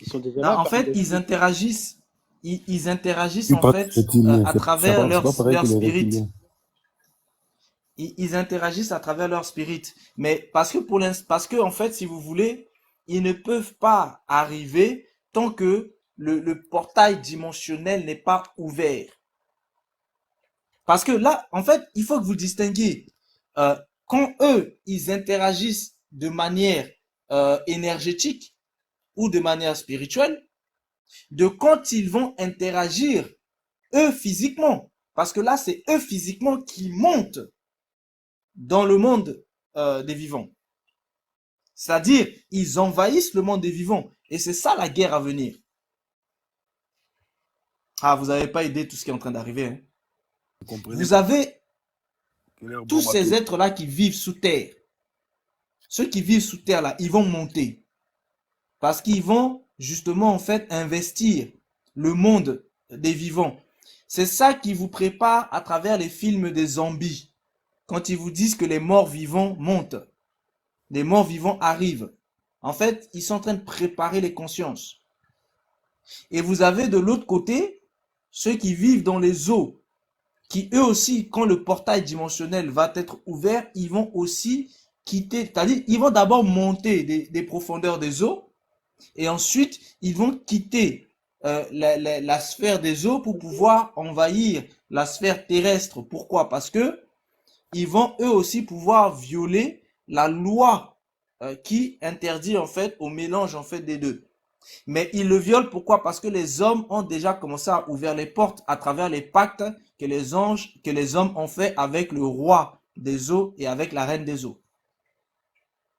Ils sont déjà Non, là en parmi fait, les élites. ils interagissent Ils en parlent fait reptiliens, à travers c'est pas pareil leur que les spirit. reptiliens. Ils interagissent à travers leur spirit. Mais parce que en fait, si vous voulez, ils ne peuvent pas arriver tant que le portail dimensionnel n'est pas ouvert. Parce que là, en fait, il faut que vous distinguiez. Quand eux, ils interagissent de manière énergétique ou de manière spirituelle, de quand ils vont interagir eux physiquement. Parce que là, c'est eux physiquement qui montent dans le monde des vivants. C'est-à-dire, ils envahissent le monde des vivants. Et c'est ça la guerre à venir. Ah, vous n'avez pas idée tout ce qui est en train d'arriver. Hein. Vous comprenez Vous pas avez que leur tous bombe ces atomique. êtres-là qui vivent sous terre. ceux qui vivent sous terre là, ils vont monter. Parce qu'ils vont justement en fait investir le monde des vivants. C'est ça qui vous prépare à travers les films des zombies. Quand ils vous disent que les morts vivants montent, les morts vivants arrivent. En fait, ils sont en train de préparer les consciences. Et vous avez de l'autre côté ceux qui vivent dans les eaux, qui eux aussi, quand le portail dimensionnel va être ouvert, ils vont aussi quitter, c'est-à-dire ils vont d'abord monter des profondeurs des eaux, et ensuite ils vont quitter la sphère des eaux pour pouvoir envahir la sphère terrestre. Pourquoi? Parce que ils vont eux aussi pouvoir violer la loi qui interdit en fait au mélange en fait des deux. Mais ils le violent pourquoi? Parce que les hommes ont déjà commencé à ouvrir les portes à travers les pactes que les hommes ont fait avec le roi des eaux et avec la reine des eaux.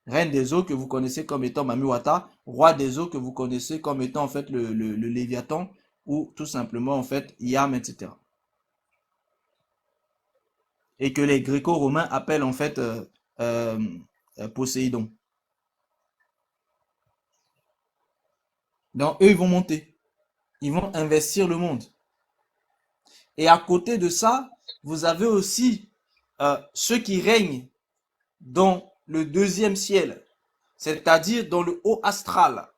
Reine des eaux que vous connaissez comme étant Mamiwata, roi des eaux que vous connaissez comme étant en fait le Léviathan ou tout simplement en fait Yam, etc. Et que les Gréco-Romains appellent en fait Poséidon. Donc eux ils vont monter, ils vont investir le monde. Et à côté de ça, vous avez aussi ceux qui règnent dans le deuxième ciel, c'est-à-dire dans le haut astral.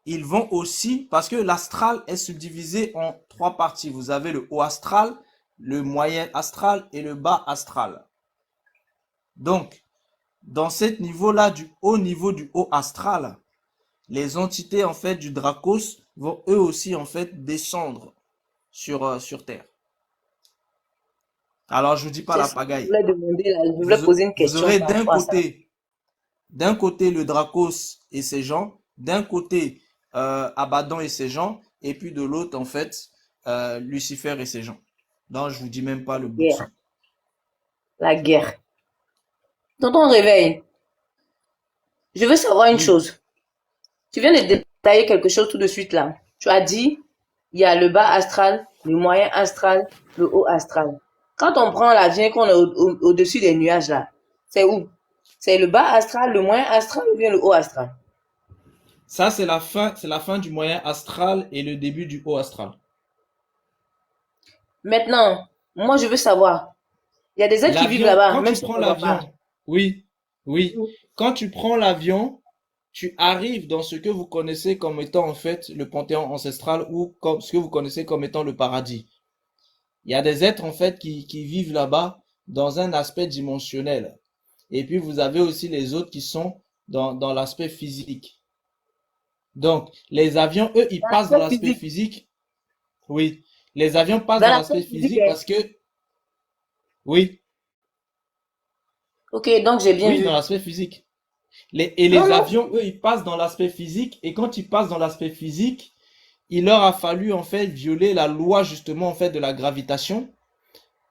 Ils vont aussi, parce que l'astral est subdivisé en trois parties. Vous avez le haut astral, le moyen astral et le bas astral. Donc, dans ce niveau-là, du haut astral, les entités en fait du Dracos vont eux aussi en fait descendre sur Terre. Alors, je vous dis pas la C'est ça que je pagaille. voulais demander là. Je voulais poser une Vous question aurez par rapport à ça. d'un côté le Dracos et ses gens, d'un côté Abaddon et ses gens, et puis de l'autre en fait Lucifer et ses gens. Donc je vous dis même pas le bout de Guerre. ça. La guerre. Tonton Réveil, je veux savoir une Oui, chose. Tu viens de détailler quelque chose tout de suite là. Tu as dit, il y a le bas astral, le moyen astral, le haut astral. Quand on prend l'avion et qu'on est au-dessus des nuages là, c'est où? C'est le bas astral, le moyen astral ou bien le haut astral? ça c'est la fin du moyen astral et le début du haut astral. Maintenant, moi je veux savoir, il y a des êtres qui vivent L'avion, là-bas, quand même tu si on prends ne voit pas. l'avion, oui, oui, quand tu prends l'avion, tu arrives dans ce que vous connaissez comme étant en fait le panthéon ancestral ou comme ce que vous connaissez comme étant le paradis. Il y a des êtres en fait qui vivent là-bas dans un aspect dimensionnel. Et puis vous avez aussi les autres qui sont dans l'aspect physique. Donc les avions, eux, ils passent dans L'aspect l'aspect physique. physique. Oui, les avions passent Dans dans l'aspect l'aspect physique, physique parce que, oui, ok, donc j'ai bien oui, dans vu. l'aspect physique. Et Non, les non. avions, eux, ils passent dans l'aspect physique. Et quand ils passent dans l'aspect physique, il leur a fallu en fait violer la loi justement en fait de la gravitation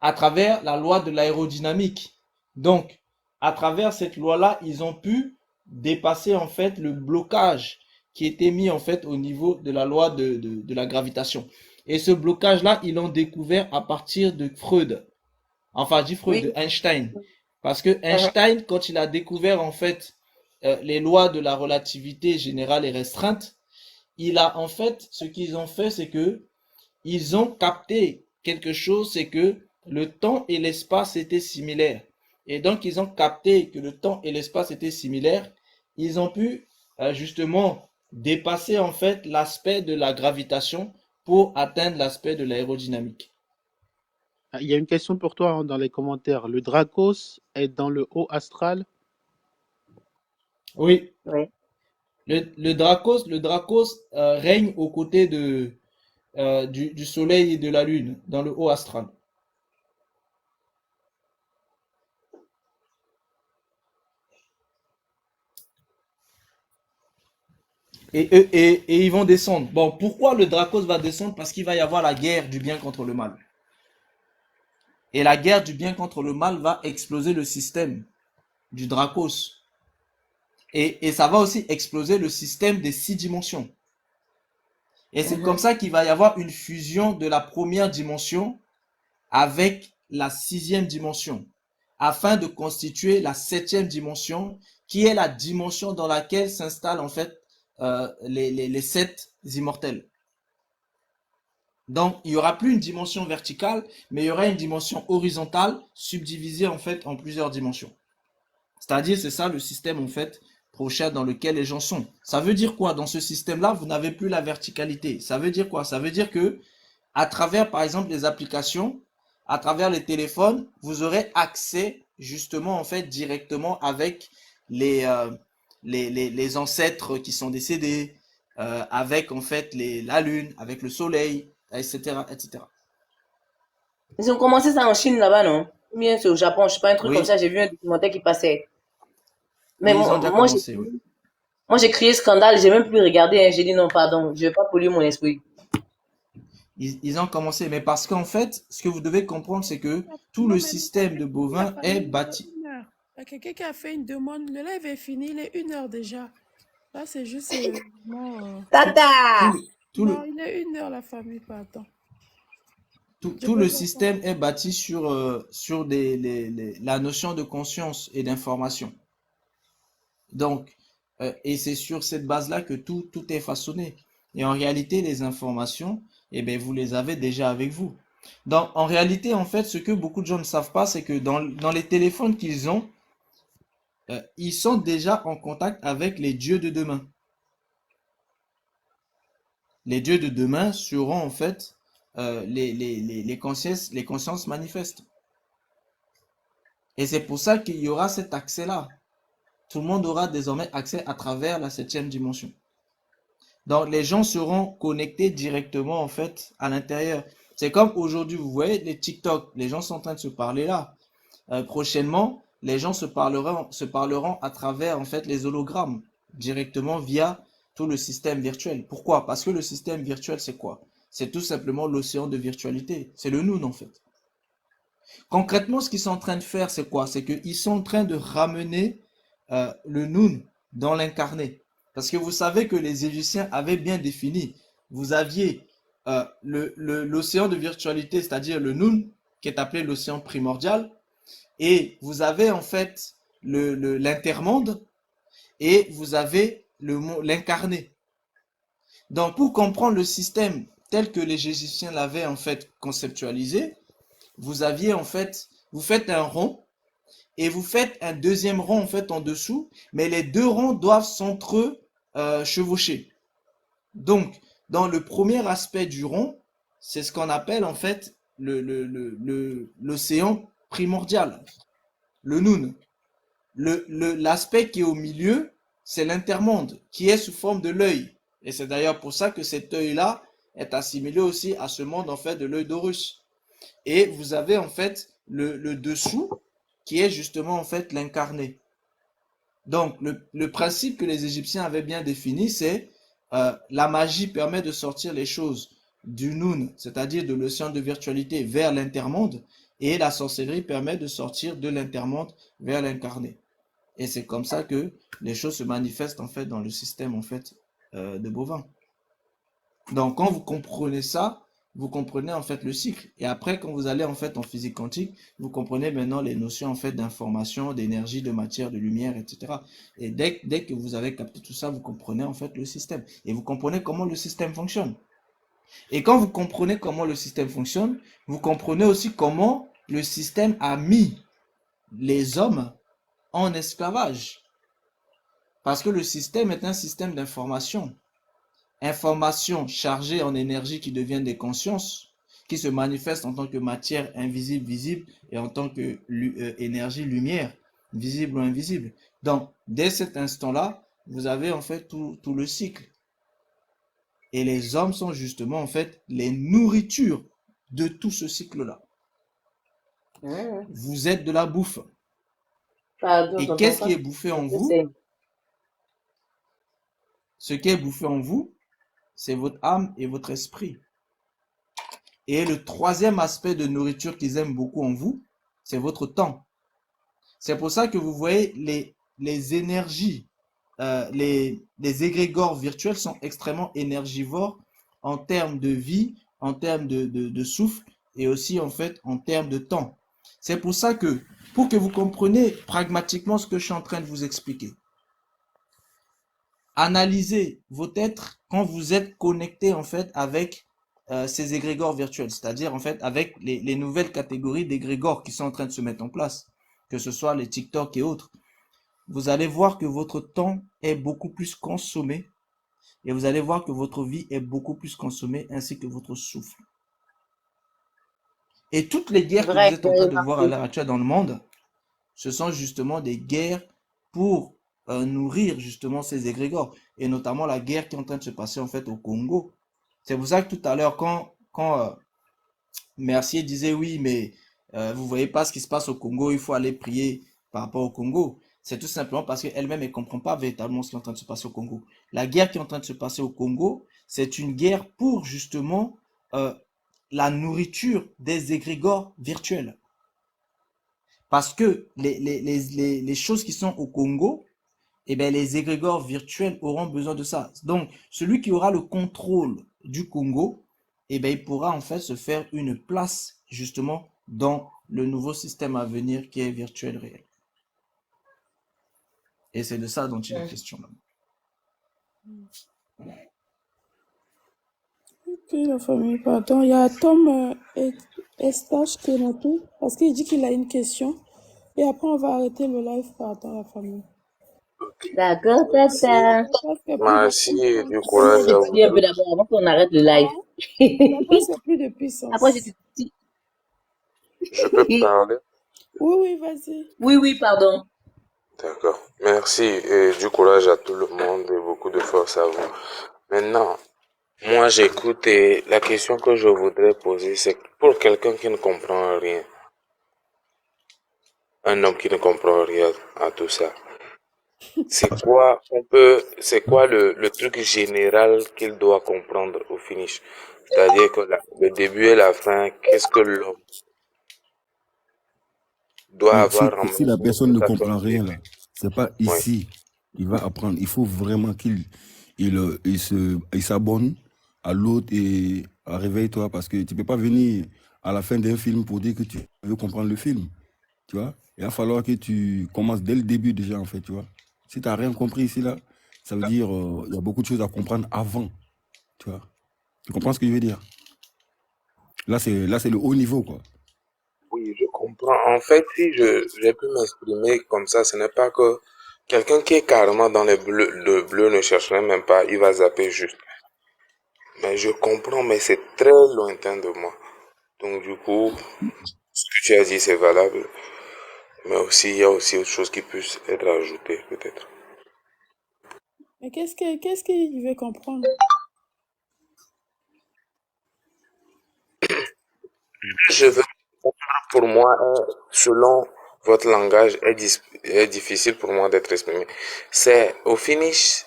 à travers la loi de l'aérodynamique. Donc, à travers cette loi-là, ils ont pu dépasser en fait le blocage qui était mis en fait au niveau de la loi de la gravitation. Et ce blocage-là, ils l'ont découvert à partir de Freud. Enfin, je dis Freud, de Oui. Einstein. Parce que Mhm. Einstein, quand il a découvert en fait les lois de la relativité générale et restreinte, il a en fait, ce qu'ils ont fait, c'est que ils ont capté quelque chose, c'est que le temps et l'espace étaient similaires. Et donc, ils ont capté que le temps et l'espace étaient similaires. Ils ont pu justement dépasser en fait l'aspect de la gravitation pour atteindre l'aspect de l'aérodynamique. Ah, il y a une question pour toi hein, dans les commentaires. Le Dracos est dans le haut astral? Oui, Oui. le Dracos règne aux côtés du Soleil et de la Lune dans le haut astral. Et ils vont descendre. Bon, pourquoi le Dracos va descendre? Parce qu'il va y avoir la guerre du bien contre le mal. Et la guerre du bien contre le mal va exploser le système du Dracos. Et ça va aussi exploser le système des 6 dimensions. Et c'est comme Mhm. ça qu'il va y avoir une fusion de la première dimension avec la 6e dimension. afin de constituer la septième dimension, qui est la dimension dans laquelle s'installent en fait les sept immortels. Donc, il y aura plus une dimension verticale, mais il y aura une dimension horizontale subdivisée en fait en plusieurs dimensions. C'est-à-dire, c'est ça le système en fait prochain dans lequel les gens sont. Ça veut dire quoi? Dans ce système-là, vous n'avez plus la verticalité. Ça veut dire quoi? Ça veut dire que à travers, par exemple, les applications, à travers les téléphones, vous aurez accès justement en fait directement avec les ancêtres qui sont décédés, avec en fait la lune, avec le soleil, etc., etc. Ils ont commencé ça en Chine là-bas, non? Ou bien c'est au Japon, je sais pas, un truc comme ça, Oui, j'ai vu un documentaire qui passait. Mais oui, ils ont déjà commencé, oui. moi, j'ai crié scandale, j'ai même plus regardé, hein. J'ai dit non, pardon, je vais pas polluer mon esprit. Ils ont commencé, mais parce qu'en fait, ce que vous devez comprendre, c'est que tout Non, le mais système de il a bovins est fallu bâti. 1 heure. Il y a quelqu'un qui a fait une demande. Le live est fini, il est 1 heure déjà. Là, c'est juste vraiment. Tout, tout Tata! le, tout Non, le, il est 1 heure, la famille, pas attends. Je tout peux le voir ça. système est bâti sur la notion de conscience et d'information. Donc, et c'est sur cette base-là que tout est façonné. Et en réalité, les informations, eh bien, vous les avez déjà avec vous. Donc, en réalité, en fait, ce que beaucoup de gens ne savent pas, c'est que dans les téléphones qu'ils ont, ils sont déjà en contact avec les dieux de demain. Les dieux de demain seront en fait les consciences manifestes. Et c'est pour ça qu'il y aura cet accès-là. Tout le monde aura désormais accès à travers la septième dimension. Donc les gens seront connectés directement en fait à l'intérieur. C'est comme aujourd'hui, vous voyez les TikTok, les gens sont en train de se parler là. Prochainement, les gens se parleront à travers en fait les hologrammes directement via tout le système virtuel. Pourquoi? Parce que le système virtuel, c'est quoi? C'est tout simplement l'océan de virtualité. C'est le Noun en fait. Concrètement, ce qu'ils sont en train de faire, c'est quoi? C'est qu'ils sont en train de ramener le Noun dans l'incarné. Parce que vous savez que les Égyptiens avaient bien défini. Vous aviez l'océan de virtualité, c'est-à-dire le Noun, qui est appelé l'océan primordial, et vous avez en fait l'intermonde, et vous avez l'incarné. Donc, pour comprendre le système tel que les Égyptiens l'avaient en fait conceptualisé, vous aviez en fait, vous faites un rond, et vous faites un deuxième rond en fait en dessous, mais les deux ronds doivent s'entre-chevaucher. Donc, dans le premier aspect du rond, c'est ce qu'on appelle en fait l'océan primordial, le Noun. L'aspect qui est au milieu, c'est l'intermonde, qui est sous forme de l'œil. Et c'est d'ailleurs pour ça que cet œil-là est assimilé aussi à ce monde en fait de l'œil d'Horus. Et vous avez en fait le dessous, qui est justement en fait l'incarné. Donc le principe que les Égyptiens avaient bien défini, c'est la magie permet de sortir les choses du Noun, c'est-à-dire de l'océan de virtualité, vers l'intermonde, et la sorcellerie permet de sortir de l'intermonde vers l'incarné. Et c'est comme ça que les choses se manifestent en fait dans le système en fait de bovins. Donc quand vous comprenez ça, vous comprenez en fait le cycle. Et après, quand vous allez en fait en physique quantique, vous comprenez maintenant les notions en fait d'information, d'énergie, de matière, de lumière, etc. Et dès que vous avez capté tout ça, vous comprenez en fait le système. Et vous comprenez comment le système fonctionne. Et quand vous comprenez comment le système fonctionne, vous comprenez aussi comment le système a mis les hommes en esclavage. Parce que le système est un système d'information. Information chargée en énergie qui devient des consciences, qui se manifeste en tant que matière invisible, visible, et en tant que énergie, lumière, visible ou invisible. Donc, dès cet instant-là, vous avez en fait tout le cycle. Et les hommes sont justement en fait les nourritures de tout ce cycle-là. Vous êtes de la bouffe. Pardon, Et tonton, qu'est-ce quand qui est bouffé en je vous? sais. Ce qui est bouffé en vous, c'est votre âme et votre esprit. Et le troisième aspect de nourriture qu'ils aiment beaucoup en vous, c'est votre temps. C'est pour ça que vous voyez les énergies, les égrégores virtuels sont extrêmement énergivores en termes de vie, en termes de souffle et aussi en fait en termes de temps. C'est pour ça que, pour que vous compreniez pragmatiquement ce que je suis en train de vous expliquer, analysez votre être quand vous êtes connecté en fait avec ces égrégores virtuels, c'est-à-dire en fait avec les nouvelles catégories d'égrégores qui sont en train de se mettre en place, que ce soit les TikTok et autres. Vous allez voir que votre temps est beaucoup plus consommé et vous allez voir que votre vie est beaucoup plus consommée ainsi que votre souffle. Et toutes les guerres que Vrai, vous êtes j'ai en train de voir à remarqué. l'heure actuelle dans le monde, ce sont justement des guerres pour nourrir justement ces égrégores, et notamment la guerre qui est en train de se passer en fait au Congo. C'est pour ça que tout à l'heure, quand Mercier disait oui, mais vous voyez pas ce qui se passe au Congo, il faut aller prier par rapport au Congo. C'est tout simplement parce qu'elle-même, elle ne comprend pas véritablement ce qui est en train de se passer au Congo. La guerre qui est en train de se passer au Congo, c'est une guerre pour justement euh, la nourriture des égrégores virtuels. Parce que les choses qui sont au Congo, eh bien, les égrégores virtuels auront besoin de ça. Donc, celui qui aura le contrôle du Congo, eh bien, il pourra en fait se faire une place justement dans le nouveau système à venir qui est virtuel réel. Et c'est de ça dont il est question là. Ok, la famille, pardon. Il y a Tom Estache Kenatou, parce qu'il dit qu'il a une question. Et après, on va arrêter le live, pardon, la famille. D'accord, tata. Parce que plus Merci de du Moi, courage je à te vous dis un peu tous. d'abord avant qu'on arrête le live. la force a plus de Après, je puissance. te dis. Je peux parler? Oui, oui, vas-y. Oui, oui, pardon. D'accord. Merci et du courage à tout le monde et beaucoup de force à vous. Maintenant, moi j'écoute et la question que je voudrais poser, c'est pour quelqu'un qui ne comprend rien, un homme qui ne comprend rien à tout ça. C'est quoi le truc général qu'il doit comprendre au finish? C'est-à-dire que le début et la fin, qu'est-ce que l'homme doit Non, avoir en si main la pour personne que ne ça soit comprend rien, là, fini? c'est pas Oui. ici qu'il va apprendre. Il faut vraiment il s'abonne à l'autre et réveille-toi parce que tu peux pas venir à la fin d'un film pour dire que tu veux comprendre le film. Tu vois? Il va falloir que tu commences dès le début déjà, en fait, tu vois. Si tu n'as rien compris ici, là, ça veut dire il y a beaucoup de choses à comprendre avant. Tu vois? Tu comprends ce que je veux dire? Là, c'est le haut niveau, quoi. Oui, je comprends. En fait, si j'ai pu m'exprimer comme ça, ce n'est pas que quelqu'un qui est carrément dans le bleu ne chercherait même pas, il va zapper juste. Mais je comprends, mais c'est très lointain de moi. Donc du coup, ce que tu as dit, c'est valable. Mais aussi, il y a aussi autre chose qui puisse être ajoutée, peut-être. Mais qu'est-ce qu'il veut comprendre? Je veux, pour moi, selon votre langage, est difficile pour moi d'être exprimé. C'est, au finish,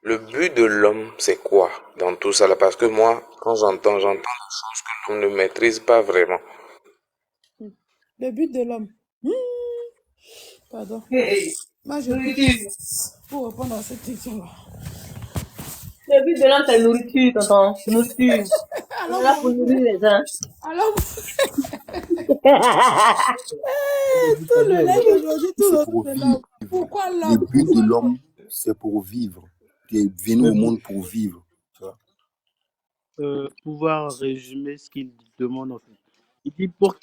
le but de l'homme, c'est quoi dans tout ça là? Parce que moi, quand j'entends des choses que l'homme ne maîtrise pas vraiment. Le but de l'homme. Pardon. Moi, je Nourriture. pour répondre à cette question-là. Le but de l'homme, c'est nourriture, tonton. Nourriture. On est Alors, là pour nourrir les gens. alors, tout le lait aujourd'hui, tout C'est le pour de vivre. l'homme. Pourquoi Le l'homme? but de l'homme, c'est pour vivre. Tu es venu au monde pour vivre. Tu vois? Pouvoir résumer ce qu'il demande en fait. Il dit pour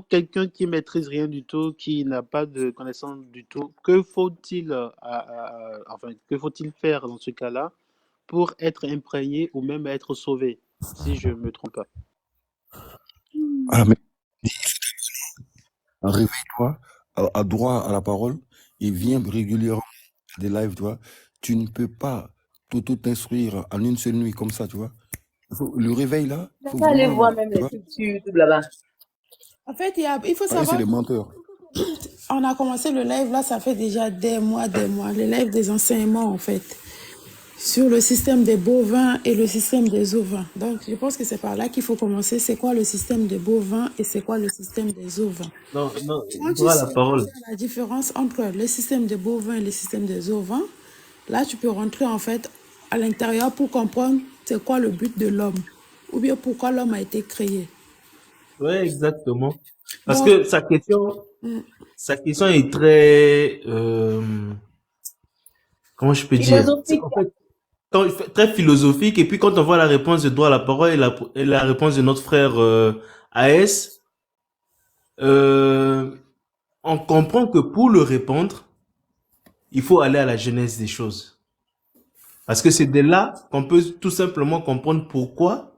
quelqu'un qui maîtrise rien du tout, qui n'a pas de connaissance du tout, que faut-il enfin que faut-il faire dans ce cas-là pour être imprégné ou même être sauvé, si je me trompe pas. Ah, mais réveille-toi, à droit à la parole, et viens régulièrement à des lives, tu vois. Tu ne peux pas t'instruire en une seule nuit comme ça, tu vois. Le réveil, là, il On faut va aller voir vraiment, même tu les vois. structures, tout là-bas. En fait, il faut Ah, c'est savoir, des menteurs. on a commencé le live là, ça fait déjà des mois, le live des enseignements en fait, sur le système des bovins et le système des ovins. Donc, je pense que c'est par là qu'il faut commencer. C'est quoi le système des bovins et c'est quoi le système des ovins? Non, non, Quand il tu aura la sais parole. déjà la différence entre le système des bovins et le système des ovins, là, tu peux rentrer en fait à l'intérieur pour comprendre c'est quoi le but de l'homme ou bien pourquoi l'homme a été créé. Oui, exactement. Parce Donc, que mm, sa question est très, comment je peux dire? Philosophique. En fait, très philosophique. Et puis quand on voit la réponse de droit à la parole et la réponse de notre frère AS, euh, on comprend que pour le répondre, il faut aller à la genèse des choses. Parce que c'est de là qu'on peut tout simplement comprendre pourquoi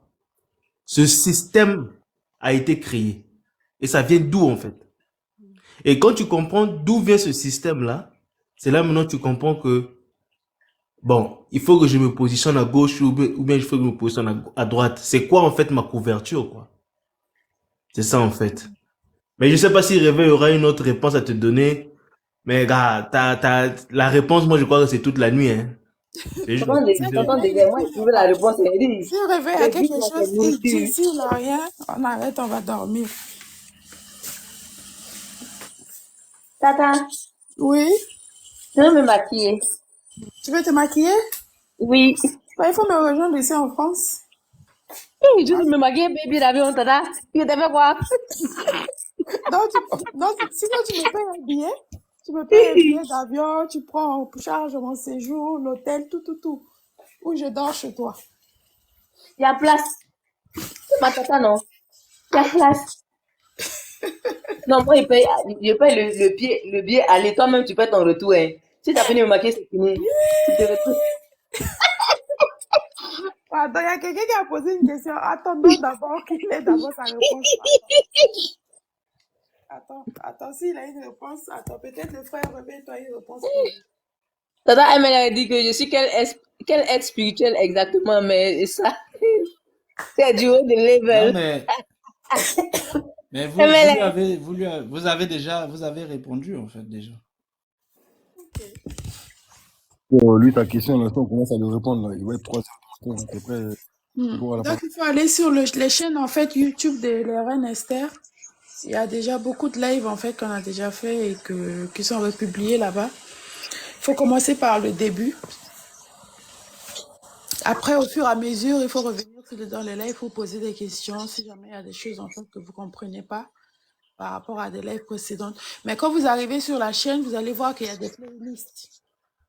ce système a été créé. Et ça vient d'où en fait? Et quand tu comprends d'où vient ce système-là, c'est là maintenant que tu comprends que, bon, il faut que je me positionne à gauche ou bien il faut que je me positionne à droite. C'est quoi en fait ma couverture, quoi? C'est ça en fait. Mais je sais pas si Réveil aura une autre réponse à te donner. Mais gars, la réponse, moi je crois que c'est toute la nuit, hein. C'est juste T'entends si t'entends réveil, déjà, moi, je trouvais la réponse, elle dit, si réveil a le but, quelque là, c'est chose, il dit, nourriture. s'il n'a rien, on arrête, on va dormir. Tata, Oui, je veux me maquiller. tu veux te maquiller? Oui. Bah, il faut me rejoindre ici en France. Je veux me maquiller, baby, d'avion, tata. Tu t'as fait quoi? Sinon, tu me payes un billet. Tu me payes un billet d'avion, tu prends en charge mon séjour, l'hôtel, tout. Ou je dors chez toi. Il y a place. Ma tata, non. Il y a place. Non, moi, je paye le billet aller. Toi-même, tu payes ton retour, hein. Si t'as fini de me maquiller, c'est fini. Tu te retrouves. Attends, il y a quelqu'un qui a posé une question. Attendons d'abord qu'il ait d'abord sa réponse. Attends, s'il a une réponse, attends, peut-être le frère remet toi une réponse pour lui. Tata, elle m'a dit que je suis quelle aide spirituelle exactement, mais ça, c'est du haut de Non, level. mais Elle m'a dit, vous avez répondu, en fait, déjà. Lui, ta question, là, si on commence à lui répondre, là, il va être 3 heures. À peu près, pour la fin. Donc, il faut aller sur les chaînes, en fait, YouTube de la reine Esther. Il y a déjà beaucoup de lives, en fait, qu'on a déjà fait et qui sont republiés là-bas. Il faut commencer par le début. Après, au fur et à mesure, il faut revenir dans les lives, il faut poser des questions si jamais il y a des choses, en fait, que vous ne comprenez pas par rapport à des lives précédentes. Mais quand vous arrivez sur la chaîne, vous allez voir qu'il y a des playlists.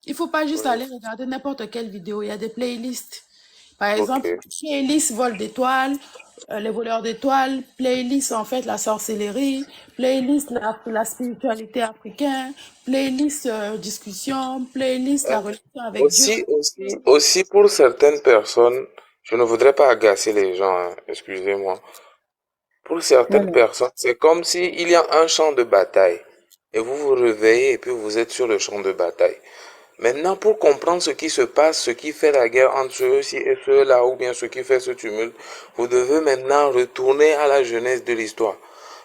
Il ne faut pas juste aller regarder n'importe quelle vidéo. Il y a des playlists. Par exemple, Ok. playlist vol d'étoiles, les voleurs d'étoiles, playlist en fait la sorcellerie, playlist la spiritualité africaine, playlist discussion, playlist la relation avec Dieu. Aussi pour certaines personnes, je ne voudrais pas agacer les gens, hein, excusez-moi. Pour non, certaines non. personnes, c'est comme si il y a un champ de bataille et vous vous réveillez et puis vous êtes sur le champ de bataille. Maintenant, pour comprendre ce qui se passe, ce qui fait la guerre entre ceux-ci et ceux-là, ou bien ce qui fait ce tumulte, vous devez maintenant retourner à la genèse de l'histoire.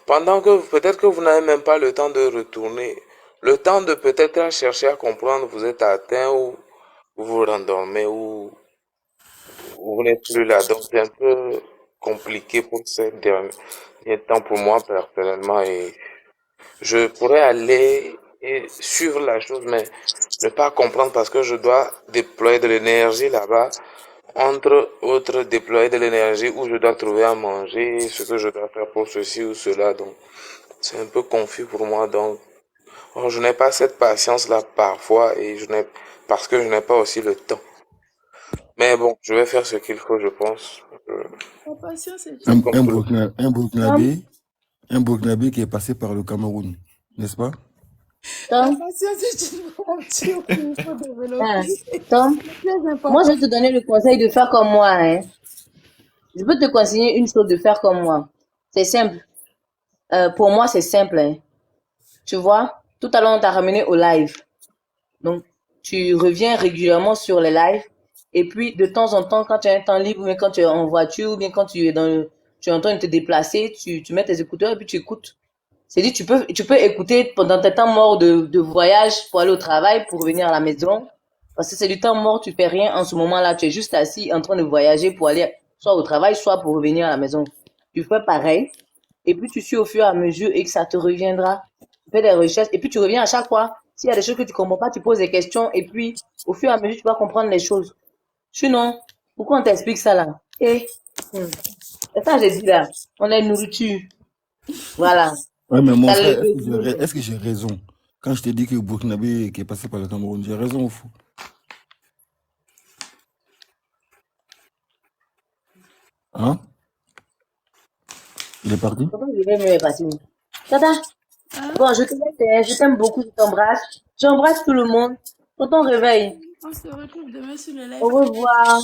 Pendant que peut-être que vous n'avez même pas le temps de retourner, le temps de peut-être chercher à comprendre, vous êtes atteint ou vous vous rendormez ou vous n'êtes plus là. Donc c'est un peu compliqué pour ces derniers temps pour moi personnellement et je pourrais aller et suivre la chose, mais ne pas comprendre parce que je dois déployer de l'énergie là-bas, entre autres déployer de l'énergie où je dois trouver à manger, ce que je dois faire pour ceci ou cela. Donc, c'est un peu confus pour moi. Donc, je n'ai pas cette patience-là parfois et parce que je n'ai pas aussi le temps. Mais bon, je vais faire ce qu'il faut, je pense. La patience est Un, une... un, Comme tout le Burkina- un Tom, Burkinabé, un Burkinabé qui est passé par le Cameroun, n'est-ce pas? La Tom, patience est une voiture qu'il faut hein, développer. Tom, C'est très moi, important. je vais te donner le conseil de faire comme moi, hein. Je peux te conseiller une chose de faire comme moi. C'est simple. Pour moi, c'est simple, hein. Tu vois, tout à l'heure, on t'a ramené au live. Donc, tu reviens régulièrement sur les lives. Et puis, de temps en temps, quand tu as un temps libre, ou bien quand tu es en voiture, ou bien quand tu es tu es en train de te déplacer, tu mets tes écouteurs et puis tu écoutes. C'est-à-dire, tu peux écouter pendant tes temps morts de voyage pour aller au travail, pour revenir à la maison. Parce que c'est du temps mort, tu fais rien en ce moment-là. Tu es juste assis en train de voyager pour aller soit au travail, soit pour revenir à la maison. Tu fais pareil. Et puis, tu suis au fur et à mesure et que ça te reviendra. Tu fais des recherches et puis tu reviens à chaque fois. S'il y a des choses que tu comprends pas, tu poses des questions et puis, au fur et à mesure, tu vas comprendre les choses. Sinon, pourquoi on t'explique ça là? Et, c'est ça que j'ai dit là. On est nourriture. Voilà. Ouais, mais mon T'as frère, le- est-ce que j'ai raison? Quand je t'ai dit que Burkinabé qui est passé par le Cameroun, j'ai raison ou faux? Hein? Il est parti? Tonton, je vais me passer. Tata, Hein? bon, je te laisse, je t'aime beaucoup, je t'embrasse. J'embrasse tout le monde. Tonton, réveille. On se retrouve demain sur le Au live. revoir.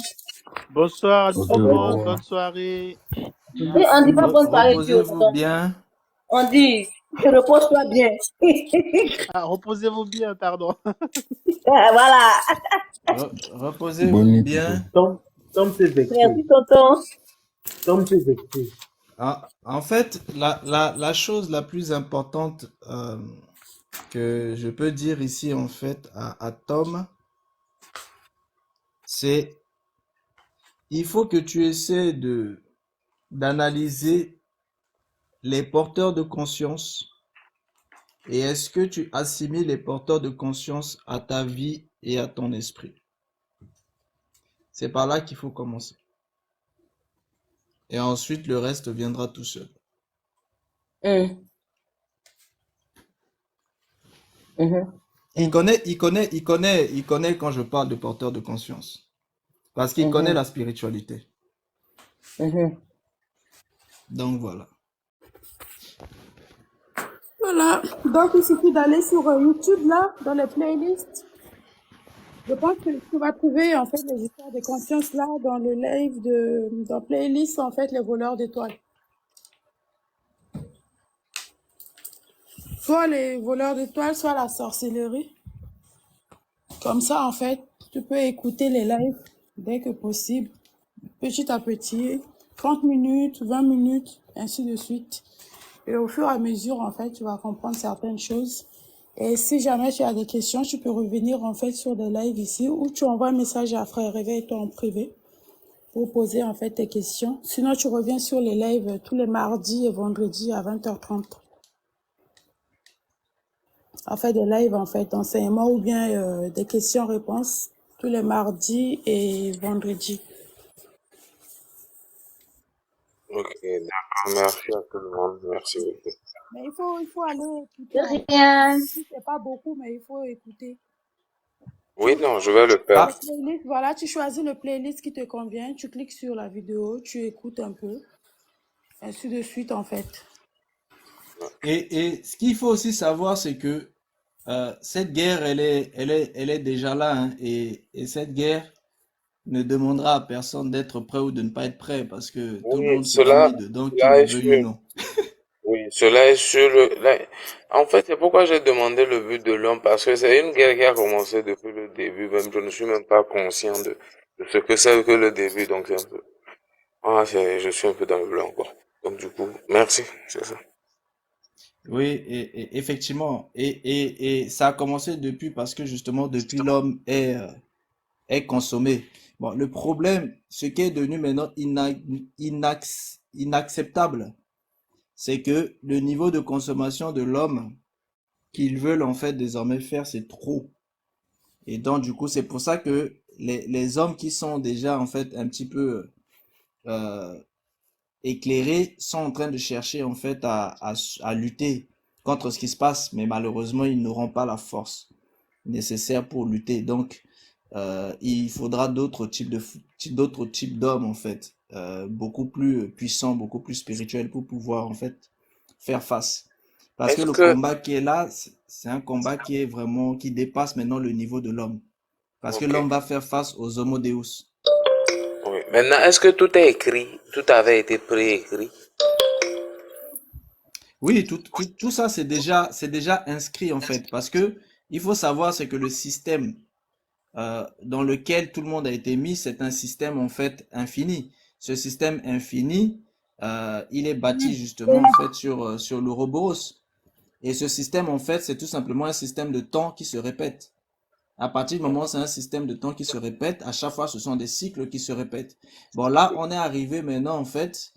Bonsoir à Ok, tout Au le au monde. revoir. revoir. Bonne soirée. Et on dit Merci. pas bonne soirée ici au Reposez-vous tonton. bien. On dit, repose-toi bien. Ah, reposez-vous bien, pardon. Voilà. Reposez-vous Bonne nuit, tonton. bien. Tom t'es vexé. Merci, tonton. Tom t'es vexé. En fait, la chose la plus importante que je peux dire ici, en fait, à Tom, c'est il faut que tu essaies d'analyser les porteurs de conscience et est-ce que tu assimiles les porteurs de conscience à ta vie et à ton esprit. C'est par là qu'il faut commencer. Et ensuite, le reste viendra tout seul. Hum, mhm, Il connaît quand je parle de porteur de conscience. Parce qu'il connaît mhm, la spiritualité. mhm. Donc voilà. Voilà. Donc, il suffit d'aller sur YouTube, là, dans les playlists. Je pense que tu vas trouver, en fait, les histoires de conscience, là, dans le live dans playlist, en fait, les voleurs d'étoiles. Soit les voleurs d'étoiles, soit la sorcellerie. Comme ça, en fait, tu peux écouter les lives dès que possible, petit à petit, 30 minutes, 20 minutes, ainsi de suite. Et au fur et à mesure, en fait, tu vas comprendre certaines choses. Et si jamais tu as des questions, tu peux revenir, en fait, sur des lives ici, ou tu envoies un message à Frère Réveille-toi en privé pour poser, en fait, tes questions. Sinon, tu reviens sur les lives tous les mardis et vendredis à 20h30. On fait des lives, en fait, d'enseignement ou bien des questions-réponses tous les mardis et vendredis. Ok, d'accord. Merci à tout le monde. Merci beaucoup. Mais il faut aller écouter, De en fait. rien. C'est pas beaucoup, mais il faut écouter. Oui, non, je vais le faire. Ah, Playlist, voilà, tu choisis le playlist qui te convient, tu cliques sur la vidéo, tu écoutes un peu, ainsi de suite, en fait. et ce qu'il faut aussi savoir, c'est que cette guerre, elle est déjà là, hein, et cette guerre ne demandera à personne d'être prêt ou de ne pas être prêt, parce que tout le Oui, monde sera mis dedans, qu'il cela le est veuille ou sûr. non. Oui, cela est sur En fait, c'est pourquoi j'ai demandé le but de l'homme, parce que c'est une guerre qui a commencé depuis le début, même je ne suis même pas conscient de ce que c'est que le début, donc c'est un peu... je suis un peu dans le blanc, quoi. Donc du coup, merci, c'est ça. Oui, et effectivement, et ça a commencé depuis, parce que justement, depuis l'homme est consommé. Bon, le problème, ce qui est devenu maintenant inacceptable, c'est que le niveau de consommation de l'homme qu'ils veulent en fait désormais faire, c'est trop. Et donc, du coup, c'est pour ça que les hommes qui sont déjà en fait un petit peu euh, éclairés sont en train de chercher en fait à lutter contre ce qui se passe, mais malheureusement, ils n'auront pas la force nécessaire pour lutter. Donc, il faudra d'autres types d'hommes en fait, beaucoup plus puissants, beaucoup plus spirituels pour pouvoir en fait faire face. Parce que Est-ce le que... combat qui est là, c'est un combat qui est vraiment, qui dépasse maintenant le niveau de l'homme. Parce que Ok, l'homme va faire face aux Homo Deus. oui. Maintenant, est-ce que tout est écrit? Tout avait été préécrit? Oui, tout ça, c'est déjà inscrit en fait. Parce que il faut savoir, c'est que le système dans lequel tout le monde a été mis, c'est un système en fait infini. Ce système infini, il est bâti justement en fait sur l'Ouroboros. Et ce système en fait, c'est tout simplement un système de temps qui se répète. À partir du moment où c'est un système de temps qui se répète, à chaque fois ce sont des cycles qui se répètent. Bon là, on est arrivé maintenant en fait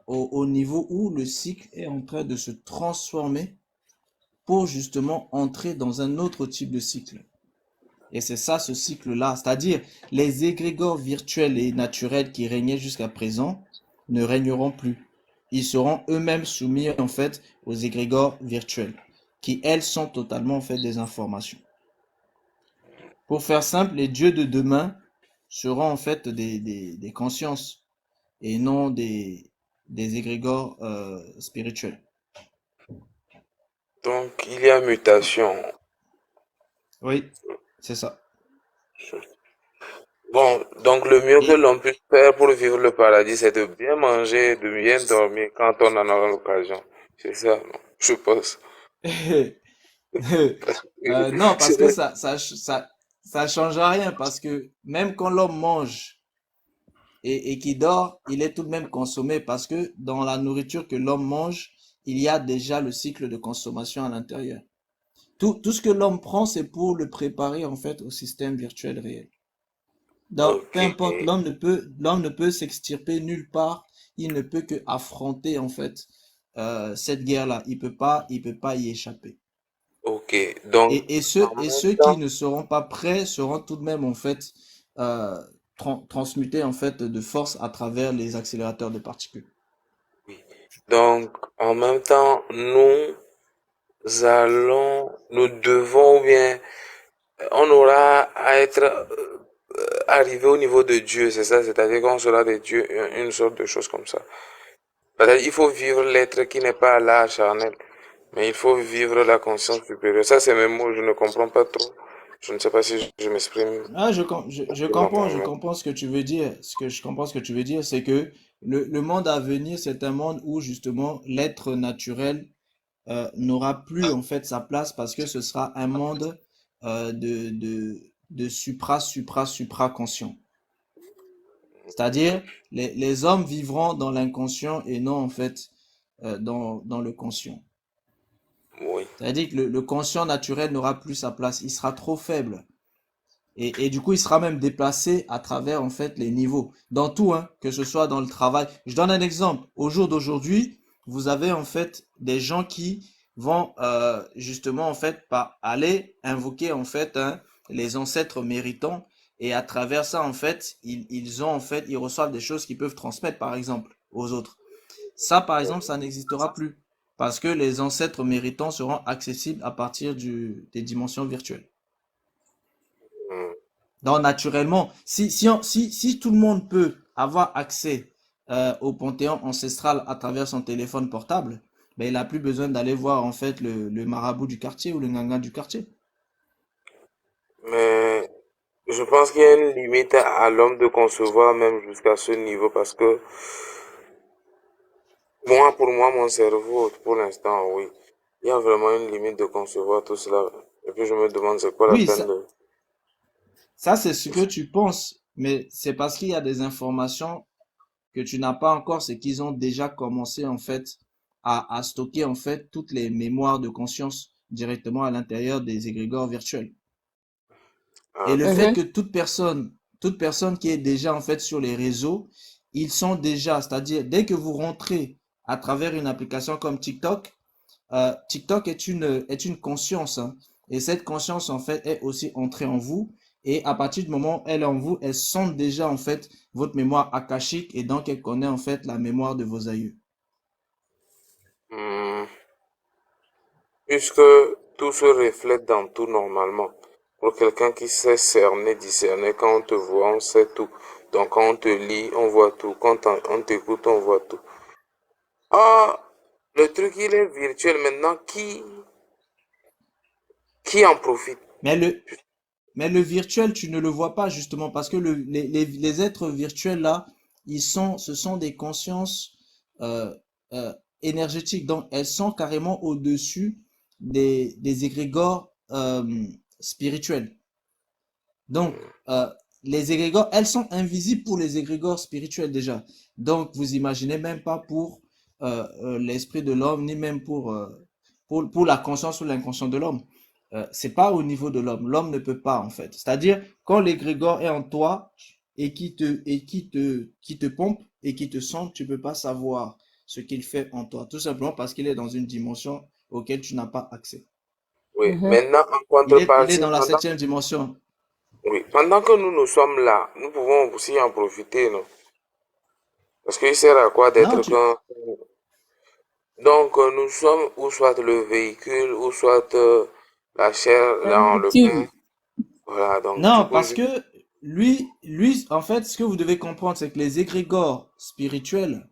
au niveau où le cycle est en train de se transformer pour justement entrer dans un autre type de cycle. Et c'est ça, ce cycle-là. C'est-à-dire, les égrégores virtuels et naturels qui régnaient jusqu'à présent ne régneront plus. ils seront eux-mêmes soumis en fait aux égrégores virtuels, qui elles sont totalement en fait des informations. Pour faire simple, les dieux de demain seront en fait des consciences et non des égrégores spirituels. Donc, il y a mutation. Oui, c'est ça. Bon, donc le mieux que Et l'on puisse faire pour vivre le paradis, c'est de bien manger, de bien dormir quand on en aura l'occasion. C'est ça, non? Je pense. non, parce que C'est- ça change rien, parce que même quand l'homme mange et qu'il dort, il est tout de même consommé, parce que dans la nourriture que l'homme mange, il y a déjà le cycle de consommation à l'intérieur. Tout ce que l'homme prend, c'est pour le préparer en fait au système virtuel réel. Donc, Ok. peu importe, l'homme ne peut s'extirper nulle part. Il ne peut que affronter en fait cette guerre-là. Il peut pas y échapper. Ok. Donc, en Et même ceux qui temps, ne seront pas prêts seront tout de même en fait euh, transmutés en fait de force à travers les accélérateurs de particules. oui. Donc, en même temps, nous devons, ou bien, on aura à être arrivé au niveau de Dieu, c'est ça, c'est-à-dire qu'on sera des dieux, une sorte de chose comme ça. C'est-à-dire, il faut vivre l'être qui n'est pas là, charnel, mais il faut vivre la conscience supérieure. Ça, c'est mes mots, je ne comprends pas trop. Je ne sais pas si je m'exprime Ah, je normalement. comprends ce que tu veux dire. Ce que je comprends ce que tu veux dire, c'est que le monde à venir, c'est un monde où justement l'être naturel n'aura plus en fait sa place parce que ce sera un monde de supra conscient. C'est-à-dire, les hommes vivront dans l'inconscient et non en fait dans le conscient. Oui. C'est-à-dire que le conscient naturel n'aura plus sa place, il sera trop faible. Et du coup, il sera même déplacé à travers en fait les niveaux. Dans tout, hein, que ce soit dans le travail. Je donne un exemple. Au jour d'aujourd'hui, vous avez en fait des gens qui vont justement en fait pas aller invoquer en fait hein, les ancêtres méritants et à travers ça en fait ils ont en fait ils reçoivent des choses qu'ils peuvent transmettre par exemple aux autres. Ça par exemple ça n'existera plus parce que les ancêtres méritants seront accessibles à partir des dimensions virtuelles. Hmm. Donc, naturellement, si tout le monde peut avoir accès au panthéon ancestral à travers son téléphone portable, ben, il n'a plus besoin d'aller voir en fait le marabout du quartier ou le nganga du quartier. Mais je pense qu'il y a une limite à l'homme de concevoir même jusqu'à ce niveau parce que moi, pour moi, mon cerveau, pour l'instant, oui. Il y a vraiment une limite de concevoir tout cela. Et puis je me demande c'est quoi la Oui, peine de... ça c'est ce que tu penses, mais c'est parce qu'il y a des informations que tu n'as pas encore, c'est qu'ils ont déjà commencé en fait à stocker en fait toutes les mémoires de conscience directement à l'intérieur des égrégores virtuels. Et Ah, le fait que Mhm. toute personne qui est déjà en fait sur les réseaux, ils sont déjà, c'est-à-dire dès que vous rentrez à travers une application comme TikTok, TikTok est une conscience, hein. Et cette conscience en fait est aussi entrée en vous. Et à partir du moment où elle est en vous, elle sent déjà en fait votre mémoire akashique et donc elle connaît en fait la mémoire de vos aïeux. hmm. Puisque tout se reflète dans tout normalement. Pour quelqu'un qui sait cerner, discerner, quand on te voit, on sait tout. Donc quand on te lit, on voit tout. Quand on t'écoute, on voit tout. Ah, le truc il est virtuel maintenant. Qui en profite? Mais mais le virtuel, tu ne le vois pas justement parce que les êtres virtuels là, ce sont des consciences euh, euh, énergétiques. Donc, elles sont carrément au-dessus des égrégores spirituels. Donc, les égrégores, elles sont invisibles pour les égrégores spirituels déjà. Donc, vous imaginez même pas pour l'esprit de l'homme, ni même pour la conscience ou l'inconscient de l'homme. C'est pas au niveau de l'homme. L'homme ne peut pas, en fait. C'est-à-dire, quand l'égrégore est en toi qui te pompe et qui te sent, tu peux pas savoir ce qu'il fait en toi. Tout simplement parce qu'il est dans une dimension auquel tu n'as pas accès. Oui, Mhm. maintenant en Il est contrepartie, dans la septième dimension. oui, pendant que nous sommes là, nous pouvons aussi en profiter, non? Parce qu'il sert à quoi Non, d'être qu'un... Donc, nous sommes ou soit le véhicule, ou soit la chair, Un dans le pain. véhicule. Voilà, donc du Non, coup, parce que en fait, ce que vous devez comprendre, c'est que les égrégores spirituels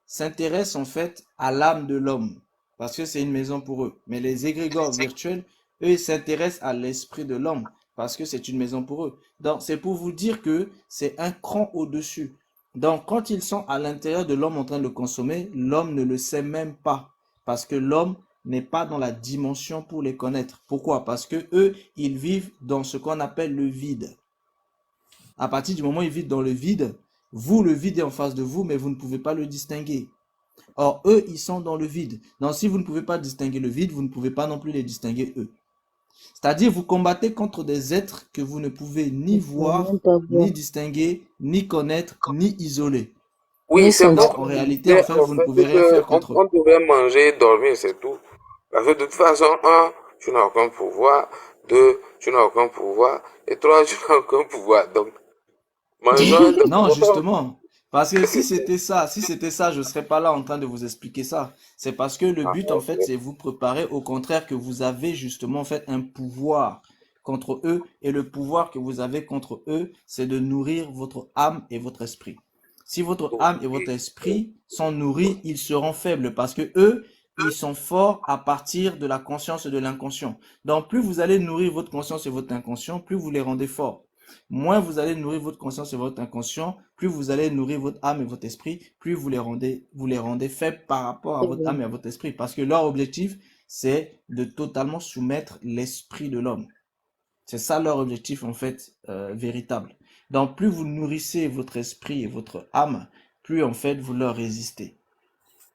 s'intéressent en fait à l'âme de l'homme, parce que c'est une maison pour eux. Mais les égrégores virtuels, eux, ils s'intéressent à l'esprit de l'homme, parce que c'est une maison pour eux. Donc, c'est pour vous dire que c'est un cran au-dessus. Donc, quand ils sont à l'intérieur de l'homme en train de le consommer, l'homme ne le sait même pas, parce que l'homme n'est pas dans la dimension pour les connaître. Pourquoi? Parce que eux, ils vivent dans ce qu'on appelle le vide. À partir du moment où ils vivent dans le vide, vous, le vide est en face de vous, mais vous ne pouvez pas le distinguer. Or, eux, ils sont dans le vide. Donc, si vous ne pouvez pas distinguer le vide, vous ne pouvez pas non plus les distinguer eux. C'est-à-dire, vous combattez contre des êtres que vous ne pouvez ni Même voir, pas voir. ni distinguer, ni connaître, ni isoler. oui, Ni c'est Donc, pour sentir. ça en que je réalité, en disais fait, en vous ne pouvez fait rien que faire contre eux. on devrait manger et dormir, c'est tout. Parce que de toute façon, un, tu n'as aucun pouvoir. Deux, tu n'as aucun pouvoir. Et trois, tu n'as aucun pouvoir. Donc, mangeons et Non, dormons. justement. Parce que si c'était ça, je ne serais pas là en train de vous expliquer ça. C'est parce que le Ah, but, en fait, ok. c'est vous préparer au contraire que vous avez justement, en fait, un pouvoir contre eux. Et le pouvoir que vous avez contre eux, c'est de nourrir votre âme et votre esprit. Si votre âme et Ok. votre esprit sont nourris, ils seront faibles parce que eux, ils sont forts à partir de la conscience et de l'inconscient. Donc, plus vous allez nourrir votre conscience et votre inconscient, plus vous les rendez forts. Moins vous allez nourrir votre conscience et votre inconscient, plus vous allez nourrir votre âme et votre esprit, plus vous les rendez faibles par rapport à C'est votre vrai. âme et à votre esprit. Parce que leur objectif, c'est de totalement soumettre l'esprit de l'homme. C'est ça leur objectif, en fait, véritable. Donc, plus vous nourrissez votre esprit et votre âme, plus, en fait, vous leur résistez.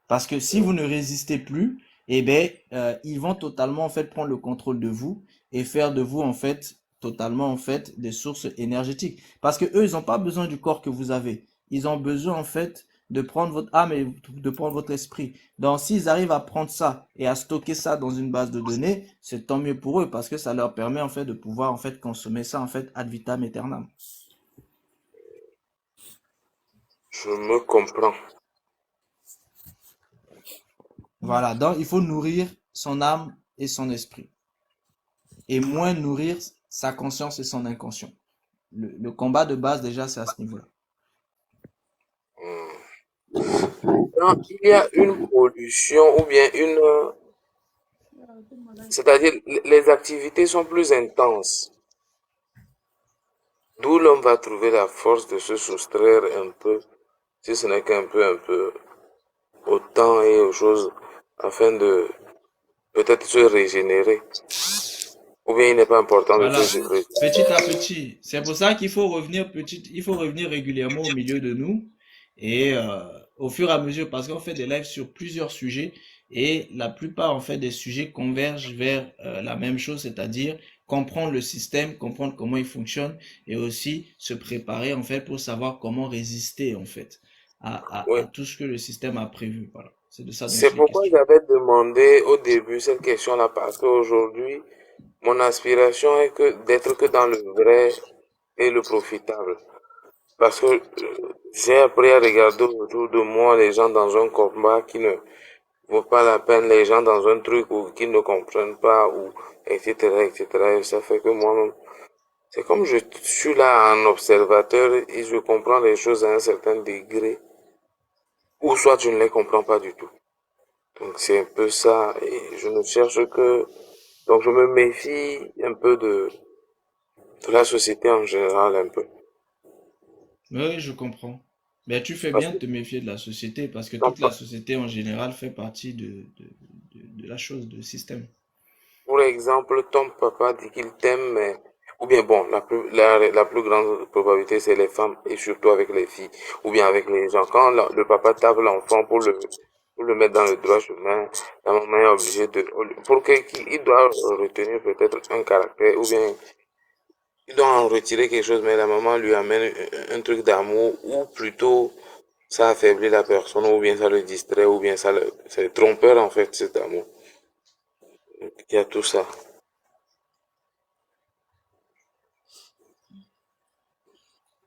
Parce que si vous ne résistez plus, eh ben, ils vont totalement en fait prendre le contrôle de vous et faire de vous en fait totalement en fait des sources énergétiques. Parce que eux, ils n'ont pas besoin du corps que vous avez. Ils ont besoin en fait de prendre votre âme et de prendre votre esprit. Donc, s'ils arrivent à prendre ça et à stocker ça dans une base de données, c'est tant mieux pour eux parce que ça leur permet en fait de pouvoir en fait consommer ça en fait ad vitam aeternam. Je me comprends. Voilà. Donc, il faut nourrir son âme et son esprit, et moins nourrir sa conscience et son inconscient. Le combat de base, déjà, c'est à ce niveau-là. Quand il y a une pollution ou bien c'est-à-dire les activités sont plus intenses, d'où l'homme va trouver la force de se soustraire un peu, si ce n'est qu'un peu, au temps et aux choses, afin de peut-être se régénérer. Ou bien il n'est pas important de se Voilà, régénérer. petit à petit. C'est pour ça qu'il faut revenir il faut revenir régulièrement au milieu de nous et au fur et à mesure, parce qu'on fait des lives sur plusieurs sujets et la plupart en fait des sujets convergent vers la même chose, c'est-à-dire comprendre le système, comprendre comment il fonctionne et aussi se préparer en fait pour savoir comment résister en fait à Oui. tout ce que le système a prévu. Voilà, c'est de ça dont C'est il est pourquoi question. j'avais demandé au début cette question-là, parce qu'aujourd'hui, mon aspiration est que d'être que dans le vrai et le profitable. Parce que j'ai appris à regarder autour de moi les gens dans un combat qui ne vaut pas la peine, les gens dans un truc ou qui ne comprennent pas, ou etc., etc. Et ça fait que moi-même, c'est comme je suis là en observateur et je comprends les choses à un certain degré, ou soit je ne les comprends pas du tout. Donc c'est un peu ça, et je ne cherche que... Donc je me méfie un peu de la société en général, un peu. Oui, je comprends. Mais tu fais Parce bien que, de te méfier de la société parce que non, toute la société en général fait partie de la chose, du système. pour exemple, ton papa dit qu'il t'aime, mais... Ou bien bon, la plus grande probabilité, c'est les femmes, et surtout avec les filles, ou bien avec les gens. Quand le papa tape l'enfant pour le mettre dans le droit chemin, la maman est obligée de... Pour qu'il doit retenir peut-être un caractère, ou bien il doit en retirer quelque chose, mais la maman lui amène un truc d'amour, ou plutôt ça affaiblit la personne, ou bien ça le distrait, ou bien c'est trompeur en fait, cet amour. Donc, il y a tout ça.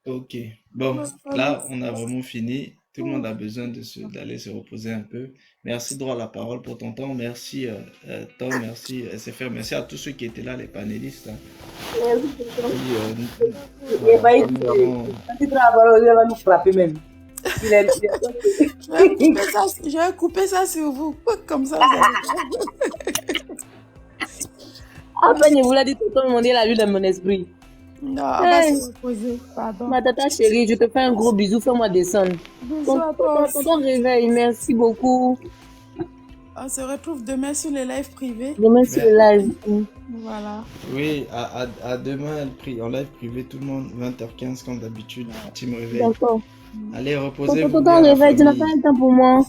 Ok. Bon, là, on a vraiment fini. Tout le monde a besoin d'aller se reposer un peu. Merci droit à la parole pour ton temps. Merci Tom, merci SFR, merci à tous ceux qui étaient là, les panélistes, hein. Puis, Et voilà, bah, il nous allons... va nous frapper même. Il est- Je vais couper ça sur vous. Comme ça, vous allez... Enfin, je vous l'ai dit, tout le monde est la lune dans mon esprit. Non, on va Hey, se reposer. Pardon. ma tata chérie, je te fais un gros bisou, fais-moi descendre. Bisous à toi aussi. Ton réveil, merci beaucoup. On se retrouve demain sur les lives privés. Demain sur le live. Voilà. Oui, à demain, en live privé, tout le monde, 20h15 comme d'habitude, team réveil. D'accord. Allez, reposez-vous Ton bien, la réveil, tu n'as pas famille. un temps pour moi.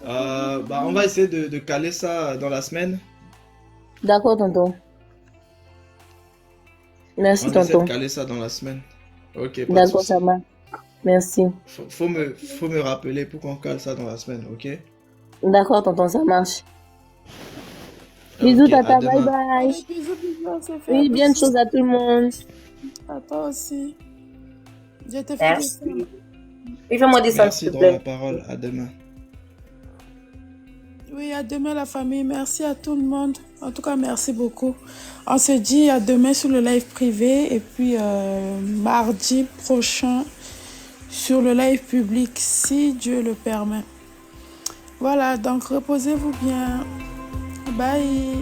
Bah, on va essayer de caler ça dans la semaine. D'accord, tonton. Merci, On essaie de tonton. caler ça dans la semaine. Ok, pas de D'accord, souci. ça va. Merci. Faut me rappeler pour qu'on cale ça dans la semaine, ok? D'accord, tonton, ça marche. Bisous, Ok, à tata, bye demain. bye. Allez, bisous, on se fait. Oui, bien de choses à tout le monde. À toi aussi. Je te fais Merci. descendre. Et fais-moi descendre, Merci s'il te droit à la plaît. parole. À demain. Oui, à demain la famille. Merci à tout le monde. En tout cas, merci beaucoup. On se dit à demain sur le live privé et puis mardi prochain sur le live public si Dieu le permet. Voilà, donc reposez-vous bien. Bye.